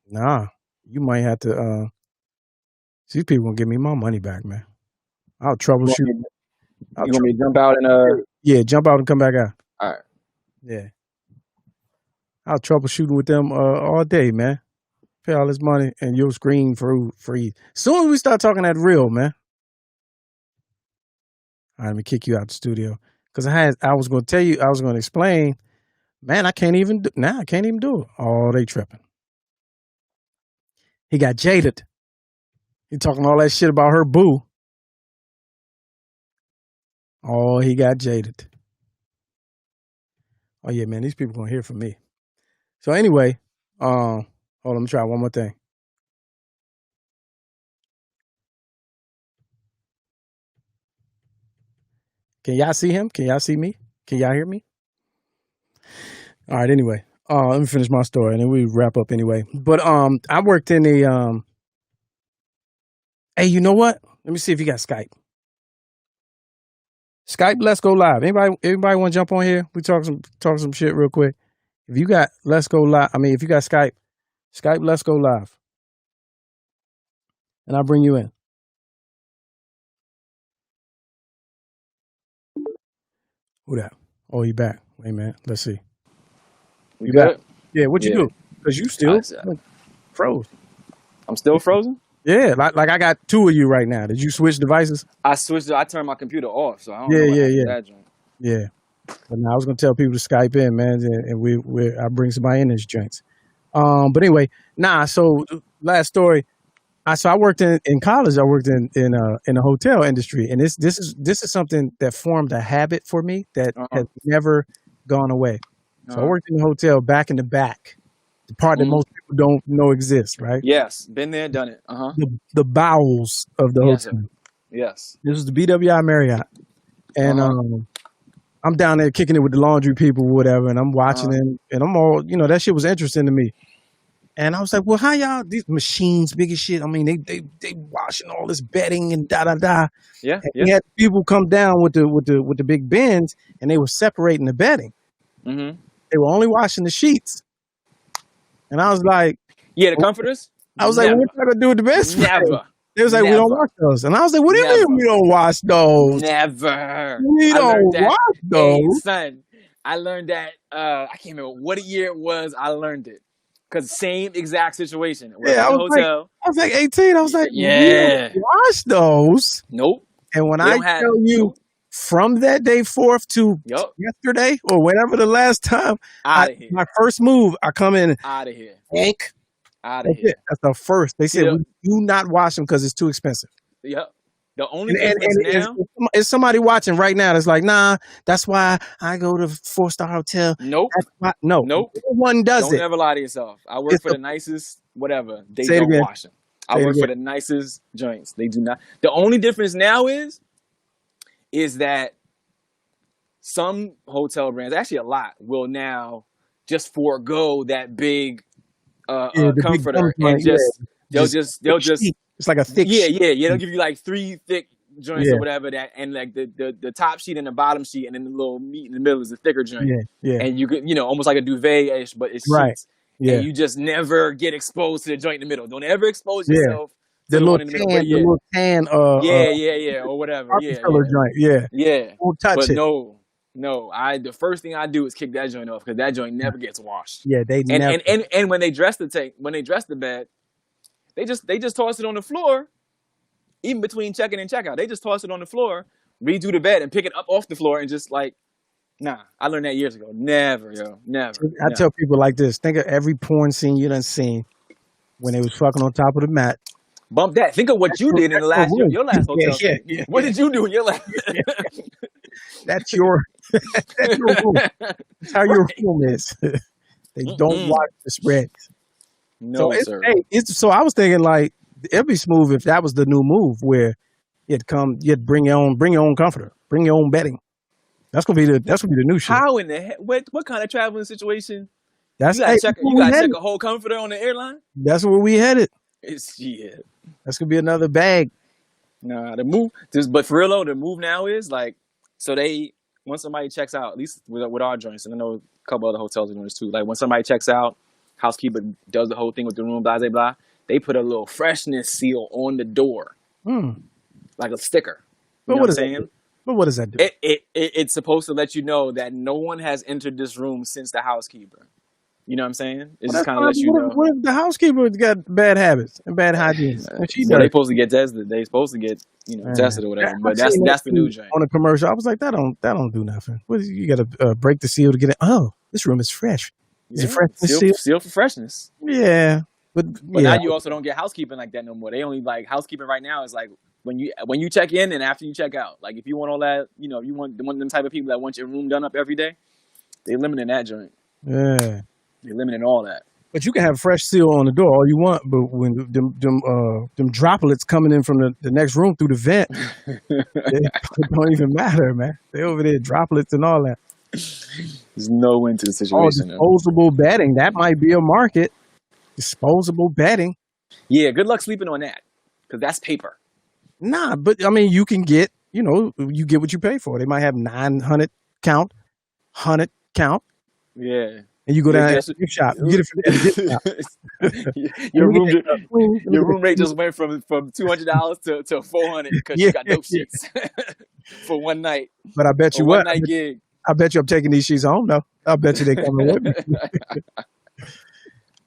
Nah. You might have to... These people going to give me my money back, man. I'll troubleshoot. You want me to jump out and... Yeah, jump out and come back out. All right. Yeah. I'll troubleshoot with them all day, man. Pay all this money and your screen free. As soon as we start talking that real, man. All right, let me kick you out the studio. Because I was going to tell you, I was going to explain, man, I can't even do it. Oh, they tripping. He got jaded. He talking all that shit about her boo. Oh, he got jaded. Oh, yeah, man, these people going to hear from me. So anyway, hold on, let me try one more thing. Can y'all see him? Can y'all see me? Can y'all hear me? All right, anyway. Let me finish my story and then we wrap up anyway. But I worked in a hey, you know what? Let me see if you got Skype. Skype, let's go live. Everybody want to jump on here? We talk some shit real quick. If you got let's go live, if you got Skype, let's go live. And I'll bring you in. Who that? Oh, you back. Wait, man. Let's see. You back? Yeah, what you do? Because you still froze. I'm still frozen? Yeah, like I got two of you right now. Did you switch devices? I switched it. I turned my computer off, so I don't know what happened to that joint. Yeah. But now I was gonna tell people to Skype in, man, and I bring somebody in these drinks. But anyway, so last story. I worked in college. I worked in a hotel industry, and this is something that formed a habit for me that has never gone away. So I worked in a hotel back in the back, the part that most people don't know exists, right? Yes, been there, done it. The bowels of the hotel. Sir. Yes. This was the BWI Marriott, and I'm down there kicking it with the laundry people, whatever, and I'm watching it, and I'm all, that shit was interesting to me. And I was like, well, how y'all, these machines, big as shit. They washing all this bedding and da-da-da. Yeah. We had people come down with the big bins, and they were separating the bedding. Mm-hmm. They were only washing the sheets. And I was like... Yeah, the comforters? I was like, what y'all gonna do with the beds? Never. They was like, we don't wash those. And I was like, what do you mean we don't wash those? Never. We don't wash those. Hey, son, I learned that, I can't remember what year it was, I learned it. Because same exact situation. Yeah, I was like 18. I was like, yeah, wash those. Nope. And when I tell you from that day forth to yesterday or whenever the last time, my first move, I come in. Out of here. Yank. Out of here. That's the first. They said, we do not wash them because it's too expensive. Yep. The only And, and, difference and now, is somebody watching right now that's like, nah, that's why I go to 4-star hotel. nope, That's why. No, nope. no one does Don't it. ever lie to yourself. I work It's for a, the nicest, whatever. They say it don't again. wash them. I Say it work for again. the nicest joints. They do not. The only difference now is that some hotel brands, actually a lot, will now just forego that big Yeah, the big dumb comforter and joint. Yeah, just they'll just sheet. It's like a thick yeah, sheet. yeah, yeah. They'll give you like 3 thick joints or Yeah, whatever that, and like the top sheet and the bottom sheet, and then the little meat in the middle is a thicker joint, yeah, yeah. and you could almost like a duvet ish, but it's Right. sheets, and Yeah, you just never get exposed to the joint in the middle. Don't ever expose yeah. yourself to the one in the middle. But The yeah, little tan, yeah, yeah, yeah, or whatever. carpet Yeah, filler yeah, joint. Yeah, yeah. won't touch But it. no, no. The first thing I do is kick that joint off because that joint never gets washed. Yeah, they And never. and when they dress the bed, they just toss it on the floor. Even between check-in and checkout, they just toss it on the floor, redo the bed, and pick it up off the floor, and just like, nah. I learned that years ago. Never, yo, never. I tell people like this: think of every porn scene you done seen when they was fucking on top of the mat. Bump that. Think of what you did in the last your last hotel stay. What did you do in your last? That's your that's your room. That's how your room is. They don't watch the spreads. No, So sir. so I was thinking like it'd be smooth if that was the new move where you'd bring your own comforter, bring your own bedding. That's gonna be the new shit. How in the heck? What kind of traveling situation? That's You gotta check a a whole comforter on the airline. That's where we headed. It's yeah. That's gonna be another bag. Nah, the move. But for real though, the move now is like, so once somebody checks out, at least with our joints, and I know a couple other hotels are doing this too. Like when somebody checks out, housekeeper does the whole thing with the room, blah blah blah. They put a little freshness seal on the door, like a sticker. You know what I'm saying? But what does that do? It's supposed to let you know that no one has entered this room since the housekeeper. You know what I'm saying? It's just kind of let you know. What if the housekeeper got bad habits and bad hygiene? Well, they supposed to get tested. They supposed to get tested or whatever. But that's the new joint. On a commercial, I was like, that don't do nothing. What is, you got to break the seal to get it? Oh, this room is fresh. Is it fresh? Seal for freshness. Yeah, but now you also don't get housekeeping like that no more. They only like housekeeping right now is like when you check in and after you check out. Like if you want all that, you want them type of people that want your room done up every day. They limiting that joint. Yeah. They're limiting all that. But you can have a fresh seal on the door all you want, but when them droplets coming in from the next room through the vent, it don't even matter, man. They over there droplets and all that. There's no end to the situation. Disposable bedding, that might be a market. Disposable bedding. Yeah, good luck sleeping on that because that's paper. Nah, but I mean, you can get, you get what you pay for. They might have 900 count, 100 count. Yeah. And you go down to the gift shop. You get it from the gift shop. Your room rate just went from $200 to $400 because you got dope sheets for one night. But I bet you one night gig. I bet you I'm taking these sheets home though. I bet you they coming with me.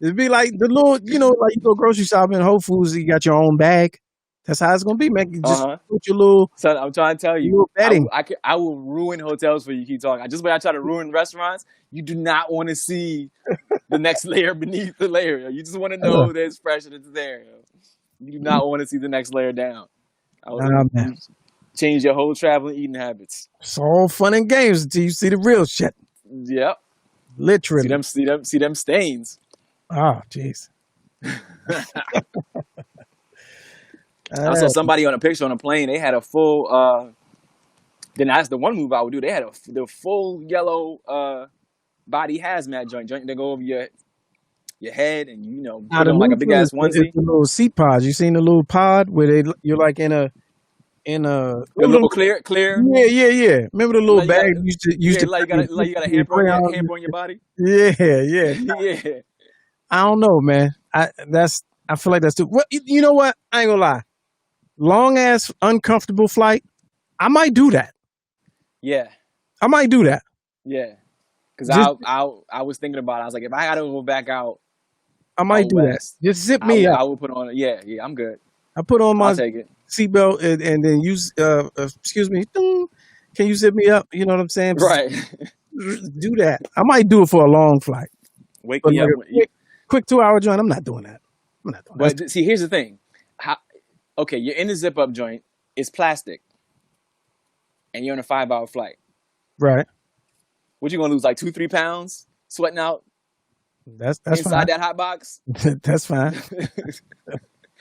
It'd be like the little, like you go grocery shopping, Whole Foods, you got your own bag. That's how it's gonna be, man. You just put your little. Son, I'm trying to tell you, little bedding. I will ruin hotels for you. Keep talking. Just when I try to ruin restaurants, you do not want to see the next layer beneath the layer. You just want to know that it's fresh and it's there. You do not want to see the next layer down. Man. Change your whole traveling eating habits. It's all fun and games until you see the real shit. Yep. Literally. See them stains. Oh, jeez. I saw somebody on a picture on a plane. They had a full. Then that's the one move I would do. They had the full yellow body hazmat joint that go over your head, and put on like a big ass onesie. The little seat pods. You seen the little pod where you're like in a the little clear. Yeah. Remember the little bag you used to like you got a hamper on your body. Yeah. Yeah. I don't know, man. I feel like that's too. Well, you know what? I ain't gonna lie. Long ass uncomfortable flight. I might do that. Yeah. I might do that. Yeah. Because I was thinking about it. I was like, if I gotta go back out, I might do that. Just zip me up. I will put on. Yeah. I'm good. I put on my take it. seatbelt and then use. Excuse me. Can you zip me up? You know what I'm saying? Right. Do that. I might do it for a long flight. Wake me up. Quick 2-hour joint. I'm not doing that. But see, here's the thing. Okay, you're in the zip up joint, it's plastic, and you're on a 5-hour flight. Right. What you gonna lose, like 2-3 pounds sweating out That's inside fine. that hot box? That's fine.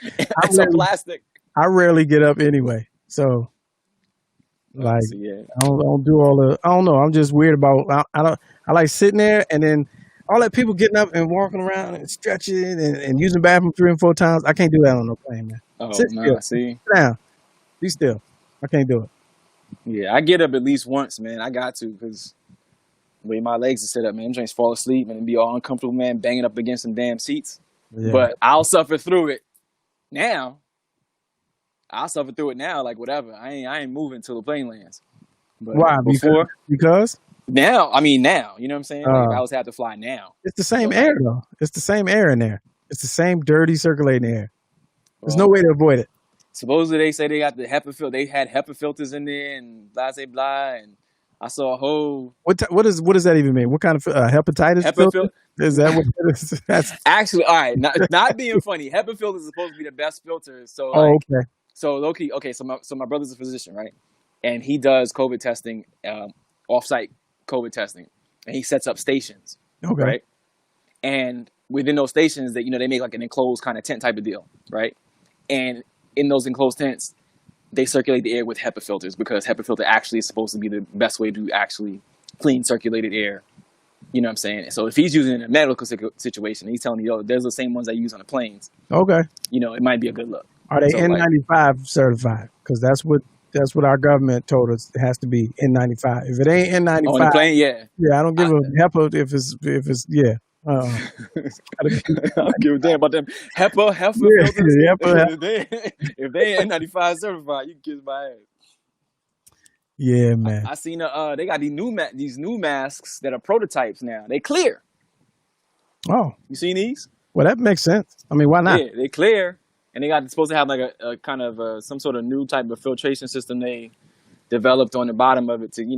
It's a plastic. I rarely get up anyway, so like So, yeah. I don't do all the. I don't know. I'm just weird about. I don't. I like sitting there and then all that people getting up and walking around and stretching and using the bathroom 3 and 4 times. I can't do that on no plane, man. Oh, Sit nah, still. see? Sit down. Be still. I can't do it. Yeah, I get up at least once, man. I got to, because the way my legs are set up, man, them joints fall asleep and be all uncomfortable, man, banging up against some damn seats. Yeah. But I'll suffer through it now. I'll suffer through it now, like whatever. I ain't moving till the plane lands. But Why? before? Because Now, you know what I'm saying? Like, if I was to have to fly now. it's the same air though. It's the same air in there. It's the same dirty circulating air. There's no way to avoid it. Supposedly they say they got the HEPA filter. They had HEPA filters in there and blah blah blah. And I saw a whole What does that even mean? What kind of hepatitis HEPA filter? filter. Is that what it is? That's, Actually, all right, not being funny. HEPA filters is supposed to be the best filters. So oh, okay. So low-key, okay, so my brother's a physician, right? And he does COVID testing, off-site COVID testing, and he sets up stations, Okay. right? And within those stations, that they make like an enclosed kind of tent type of deal, right? And in those enclosed tents, they circulate the air with HEPA filters, because HEPA filter actually is supposed to be the best way to actually clean circulated air. You know what I'm saying? So if he's using it in a medical situation, he's telling me, yo, there's the same ones I use on the planes. Okay. It might be a good look. Are they So, N95 certified? Because that's what our government told us it has to be N95. If it ain't N95, on the plane, yeah. I don't give a HEPA if it's yeah. I don't give a damn about them HEPA filters. HEPA. If they ain't N95 certified, you can kiss my ass. Yeah, man. I seen they got these new masks that are prototypes now. They clear. Oh, You seen these? well, that makes sense. I mean, why not? Yeah, they clear, and they got supposed to have like a kind of some sort of new type of filtration system they developed on the bottom of it to get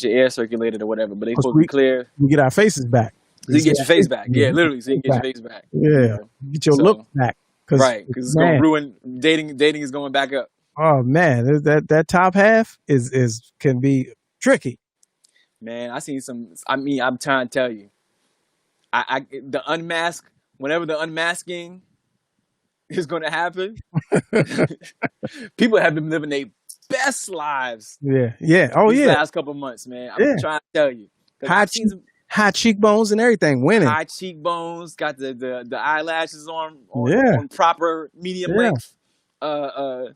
your air circulated or whatever. But they supposed to be clear. We get our faces back. So you get your face back. Yeah, literally, so you get your face back. Yeah, get your look back. Right, because it's gonna ruin dating. Dating is going back up. Oh man, that top half can be tricky. Man, I seen some. I mean, I'm trying to tell you, the whenever the unmasking is going to happen, people have been living their best lives. Yeah. Oh these yeah. last couple months, man. I'm trying to tell you. High cheekbones and everything. Winning. High cheekbones, got the eyelashes on proper medium Yeah. length.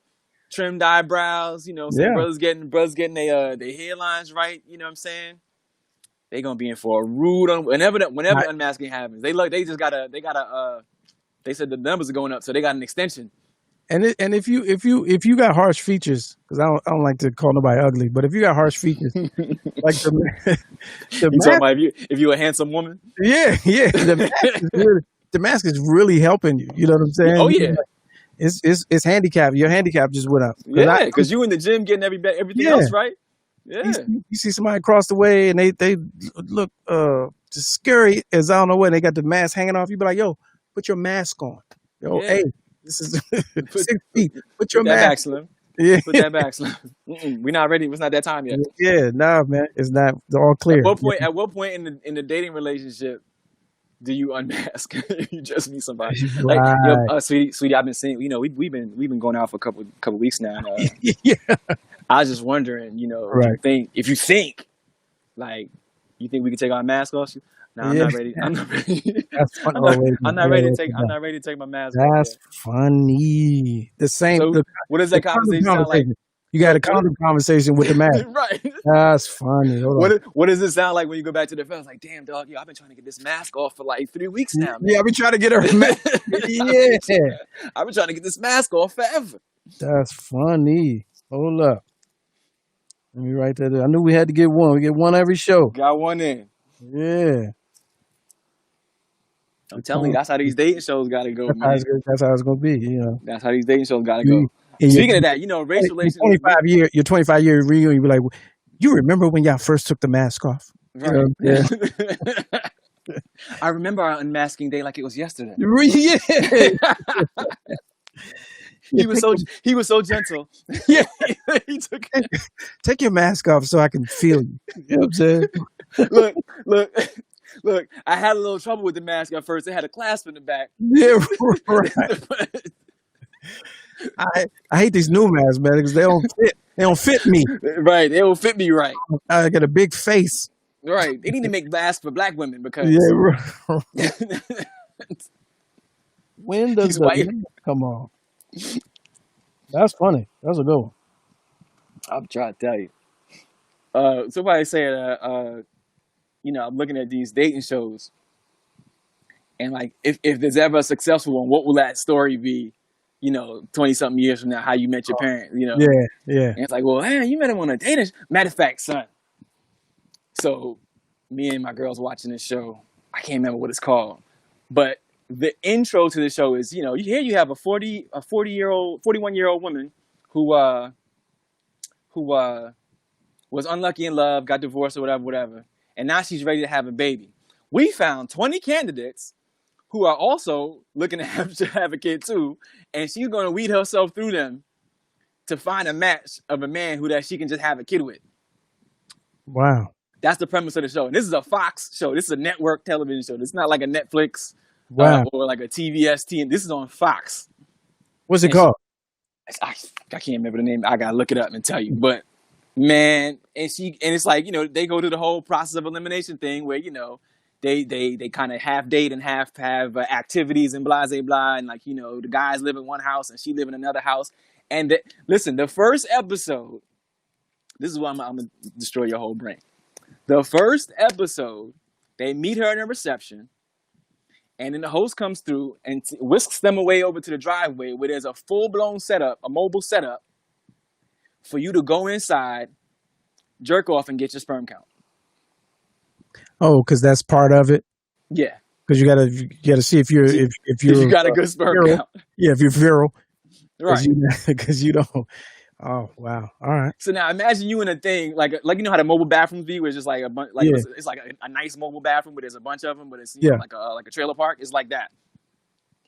Trimmed eyebrows, brothers getting their hairlines right, you know what I'm saying? They gonna be in for a rude whenever unmasking happens. They said the numbers are going up, so they got an extension. And if you got harsh features, because I don't like to call nobody ugly, but if you got harsh features, like the You talking about if you a handsome woman? yeah, the mask is really helping you. You know what I'm saying? Oh yeah. It's handicap. Your handicap just went up. Yeah, because you in the gym getting everything else right. Yeah. You see somebody across the way and they look just scary as I don't know what. They got the mask hanging off. You be like, yo, put your mask on. Yo, hey, this is 6 feet. Put your mask. Back, Slim. Yeah. Put that back, Slim. We're not ready. It's not that time yet. Yeah, nah, man. It's not all clear. At what point in the dating relationship do you unmask? You just meet somebody. Like, Right. sweetie, I've been seeing. We've been going out for a couple weeks now. And, Yeah. I was just wondering, Right. if you think, like, you think we can take our mask off? No, I'm Yeah. not ready. I'm not ready. That's funny. I'm not ready to take my mask off. That's funny. The same. So, what does that conversation sound like? You got a condom conversation with the mask. Right. That's funny. Hold on. What does it sound like when you go back to the fellas? Like, damn, dog, I've been trying to get this mask off for like 3 weeks now, man. Yeah, I've been trying to get her mask. Yeah. I've been trying to get this mask off forever. That's funny. Hold up. Let me write that down. I knew we had to get one. We get one every show. Got one in. Yeah. I'm telling you, that's how these dating shows got to go, That's man. how it's going to be, That's how these dating shows got to go. And Speaking of that, race relations. Your 25-year reunion, you be like, you remember when y'all first took the mask off? Right. Yeah. I remember our unmasking day like it was yesterday. Yeah. Yeah, he was so gentle. yeah, He took take your mask off so I can feel you. You know what I'm saying? look, look, look. I had a little trouble with the mask at first. It had a clasp in the back. Yeah, right. I hate these new masks, man, because they don't fit. They don't fit me. Right, they will fit me right. I got a big face. Right, they need to make masks for black women because Yeah, right. When does he's the white. mask come on? That's funny. That's a good one. I'm trying to tell you. Somebody said, I'm looking at these dating shows, and like, if there's ever a successful one, what will that story be? 20-something years from now, how you met your parents, Yeah, yeah. And it's like, well, hey, you met him on a dating. Matter of fact, son. So, me and my girls watching this show. I can't remember what it's called, but the intro to the show is, you have a 41-year-old woman who was unlucky in love, got divorced or whatever, and now she's ready to have a baby. We found 20 candidates who are also looking to have a kid too, and she's going to weed herself through them to find a match of a man that she can just have a kid with. Wow. That's the premise of the show. And this is a Fox show. This is a network television show. This is not like a Netflix or like a TVST. And this is on Fox. What's it called? I can't remember the name. I gotta look it up and tell you. But man, and it's like, they go through the whole process of elimination thing where, they kind of half date and half have activities and blah, blah, blah. And like, the guys live in one house and she live in another house. And listen, the first episode, this is why I'm going to destroy your whole brain. The first episode, they meet her in a reception, and then the host comes through and whisks them away over to the driveway where there's a full-blown setup, a mobile setup, for you to go inside, jerk off, and get your sperm count. Oh, because that's part of it. Yeah, because you gotta see if you're if you got a good sperm viral. count. Yeah, if you're viral, right? Because you don't. Oh wow! All right. So now imagine you in a thing like how the mobile bathrooms be, where it's just like a bunch, like it's like a nice mobile bathroom, but there's a bunch of them, but it's like a trailer park. It's like that,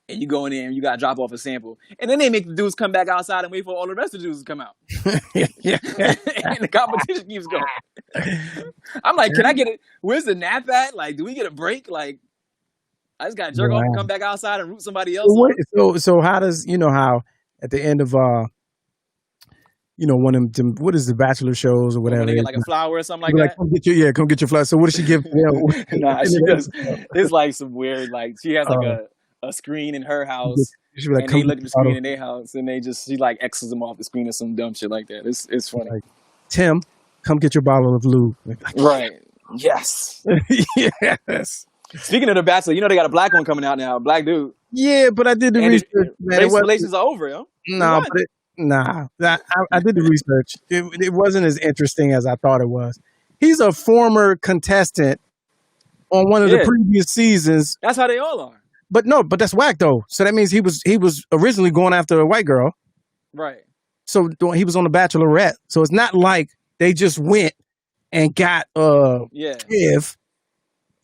and you go in there and you gotta drop off a sample, and then they make the dudes come back outside and wait for all the rest of the dudes to come out. And the competition keeps going. I'm like, can I get it? Where's the nap at? Like, do we get a break? Like, I just gotta jerk off and come back outside and root somebody else. So how does how at the end of one of them, what is the Bachelor shows or whatever? They get like a flower or something like that. Come get your flower. So what does she give? Nah, she does. It's like some weird, like she has like a screen in her house, and they look at the screen in their house, and she like X's them off the screen or some dumb shit like that. It's funny. Like, Tim, come get your bottle of lube. Right. Yes. Yes. Speaking of the Bachelor, they got a black one coming out now, a black dude. Yeah, but I did the research. Relations are over, yo. No, I did the research. It wasn't as interesting as I thought it was. He's a former contestant on one of the previous seasons. That's how they all are. But that's whack though. So that means he was originally going after a white girl. Right. So he was on the Bachelorette. So it's not like they just went and got Kev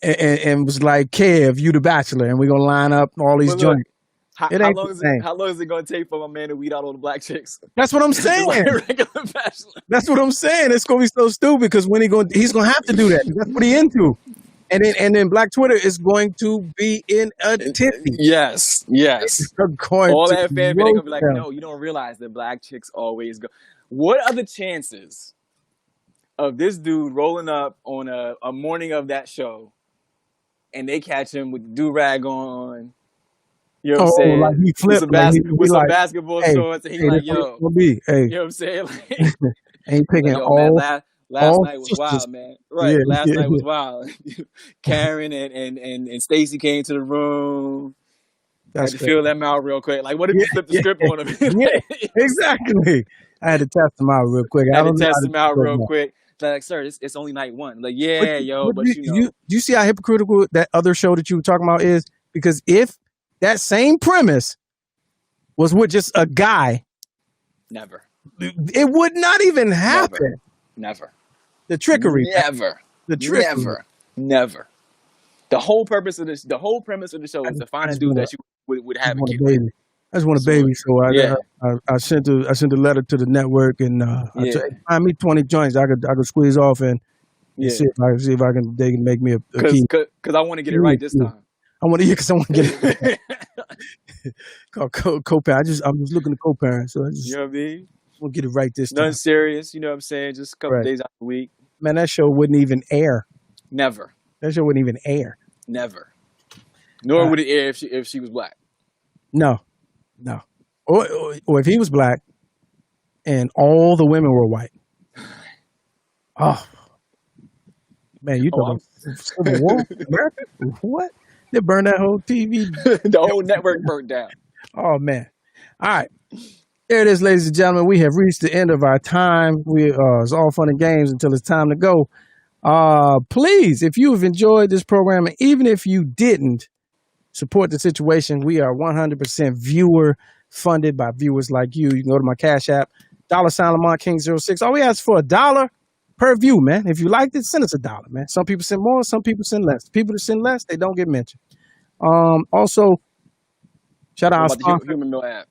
and was like, Kev, you the Bachelor, and we're gonna line up all these joints. How long is it going to take for my man to weed out all the black chicks? That's what I'm saying. Regular Bachelor. That's what I'm saying. It's going to be so stupid because when he's going to have to do that. That's what he's into. And then Black Twitter is going to be in a tizzy. Yes. All that fanfare, they're going to be like, no, you don't realize that black chicks always go. What are the chances of this dude rolling up on a morning of that show and they catch him with the do-rag on? You know what I'm saying? Like he flipped with some basketball shorts, and he's like, yo. You know what I'm saying? Like, ain't picking last night was wild, man. Right. Last night was wild. Karen and Stacy came to the room. I had to feel them out real quick. Like, what if you flip the script on them? Exactly. I had to test them out real quick. Like, sir, it's only night one. Like, but you see how hypocritical that other show that you were talking about is? Because if that same premise was with just a guy, never. It would not even happen. Never. The trickery. Never. The trickery. Never. The whole premise of the show is to find a dude that you would have a kid with. I just want a baby, so Yeah. I sent a letter to the network, and I Yeah. said, find me 20 joints I could squeeze off and Yeah. see if they can make me a key. Cause I want to get it right this time. I want to because I want to get it called co-parent. I'm just looking to co-parent, so I just You know what I mean? want to get it right this time. Nothing serious. You know what I'm saying? Just a couple Right. days out of the week. Man, that show wouldn't even air. Never. That show wouldn't even air. Never. Nor would it air if she was black. No. Or if he was black and all the women were white. Oh. Man, you talking about Civil War? America? What? They burned that whole TV. The whole network burnt down. Oh, man. All right. There it is, ladies and gentlemen. We have reached the end of our time. It's all fun and games until it's time to go. Please, if you have enjoyed this program, and even if you didn't, support the situation. We are 100% viewer funded by viewers like you. You can go to my Cash App, $ Lamont King 06. All we ask for $1 per view, man. If you liked it, send us $1, man. Some people send more, some people send less. People that send less, they don't get mentioned. Also, shout out our sponsor. Human Mill app.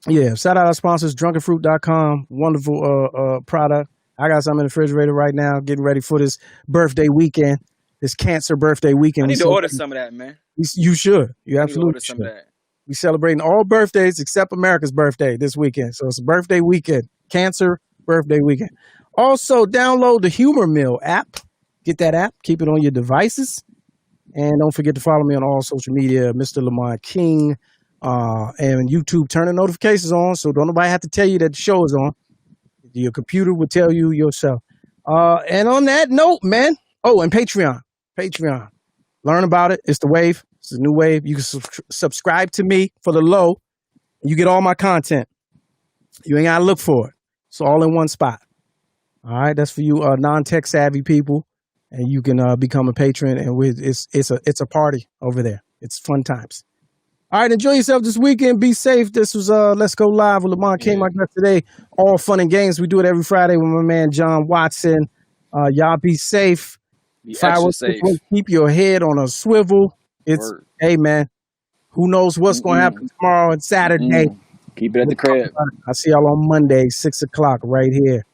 Yeah, shout out our sponsors, drunkenfruit.com. Wonderful product. I got some in the refrigerator right now, getting ready for this birthday weekend, this cancer birthday weekend. I need to order some of that, man. You should. You absolutely should. We're celebrating all birthdays except America's birthday this weekend. So it's a birthday weekend, cancer birthday weekend. Also, download the Humor Mill app. Get that app. Keep it on your devices. And don't forget to follow me on all social media, Mr. Lamont King, and YouTube. Turn the notifications on so don't nobody have to tell you that the show is on. Your computer will tell you yourself. And on that note, man. Oh, and Patreon. Learn about it. It's the wave. It's a new wave. You can subscribe to me for the low. You get all my content. You ain't got to look for it. It's all in one spot. All right. That's for you non-tech savvy people. And you can become a patron. And it's a party over there. It's fun times. All right. Enjoy yourself this weekend. Be safe. This was Let's Go Live with Lamont King. My guest today. All fun and games. We do it every Friday with my man, Jon Watson. Y'all be safe. Be extra safe. Keep your head on a swivel. Hey, man, who knows what's going to happen tomorrow and Saturday. Keep it at the crib. I'll see y'all on Monday, 6 o'clock right here.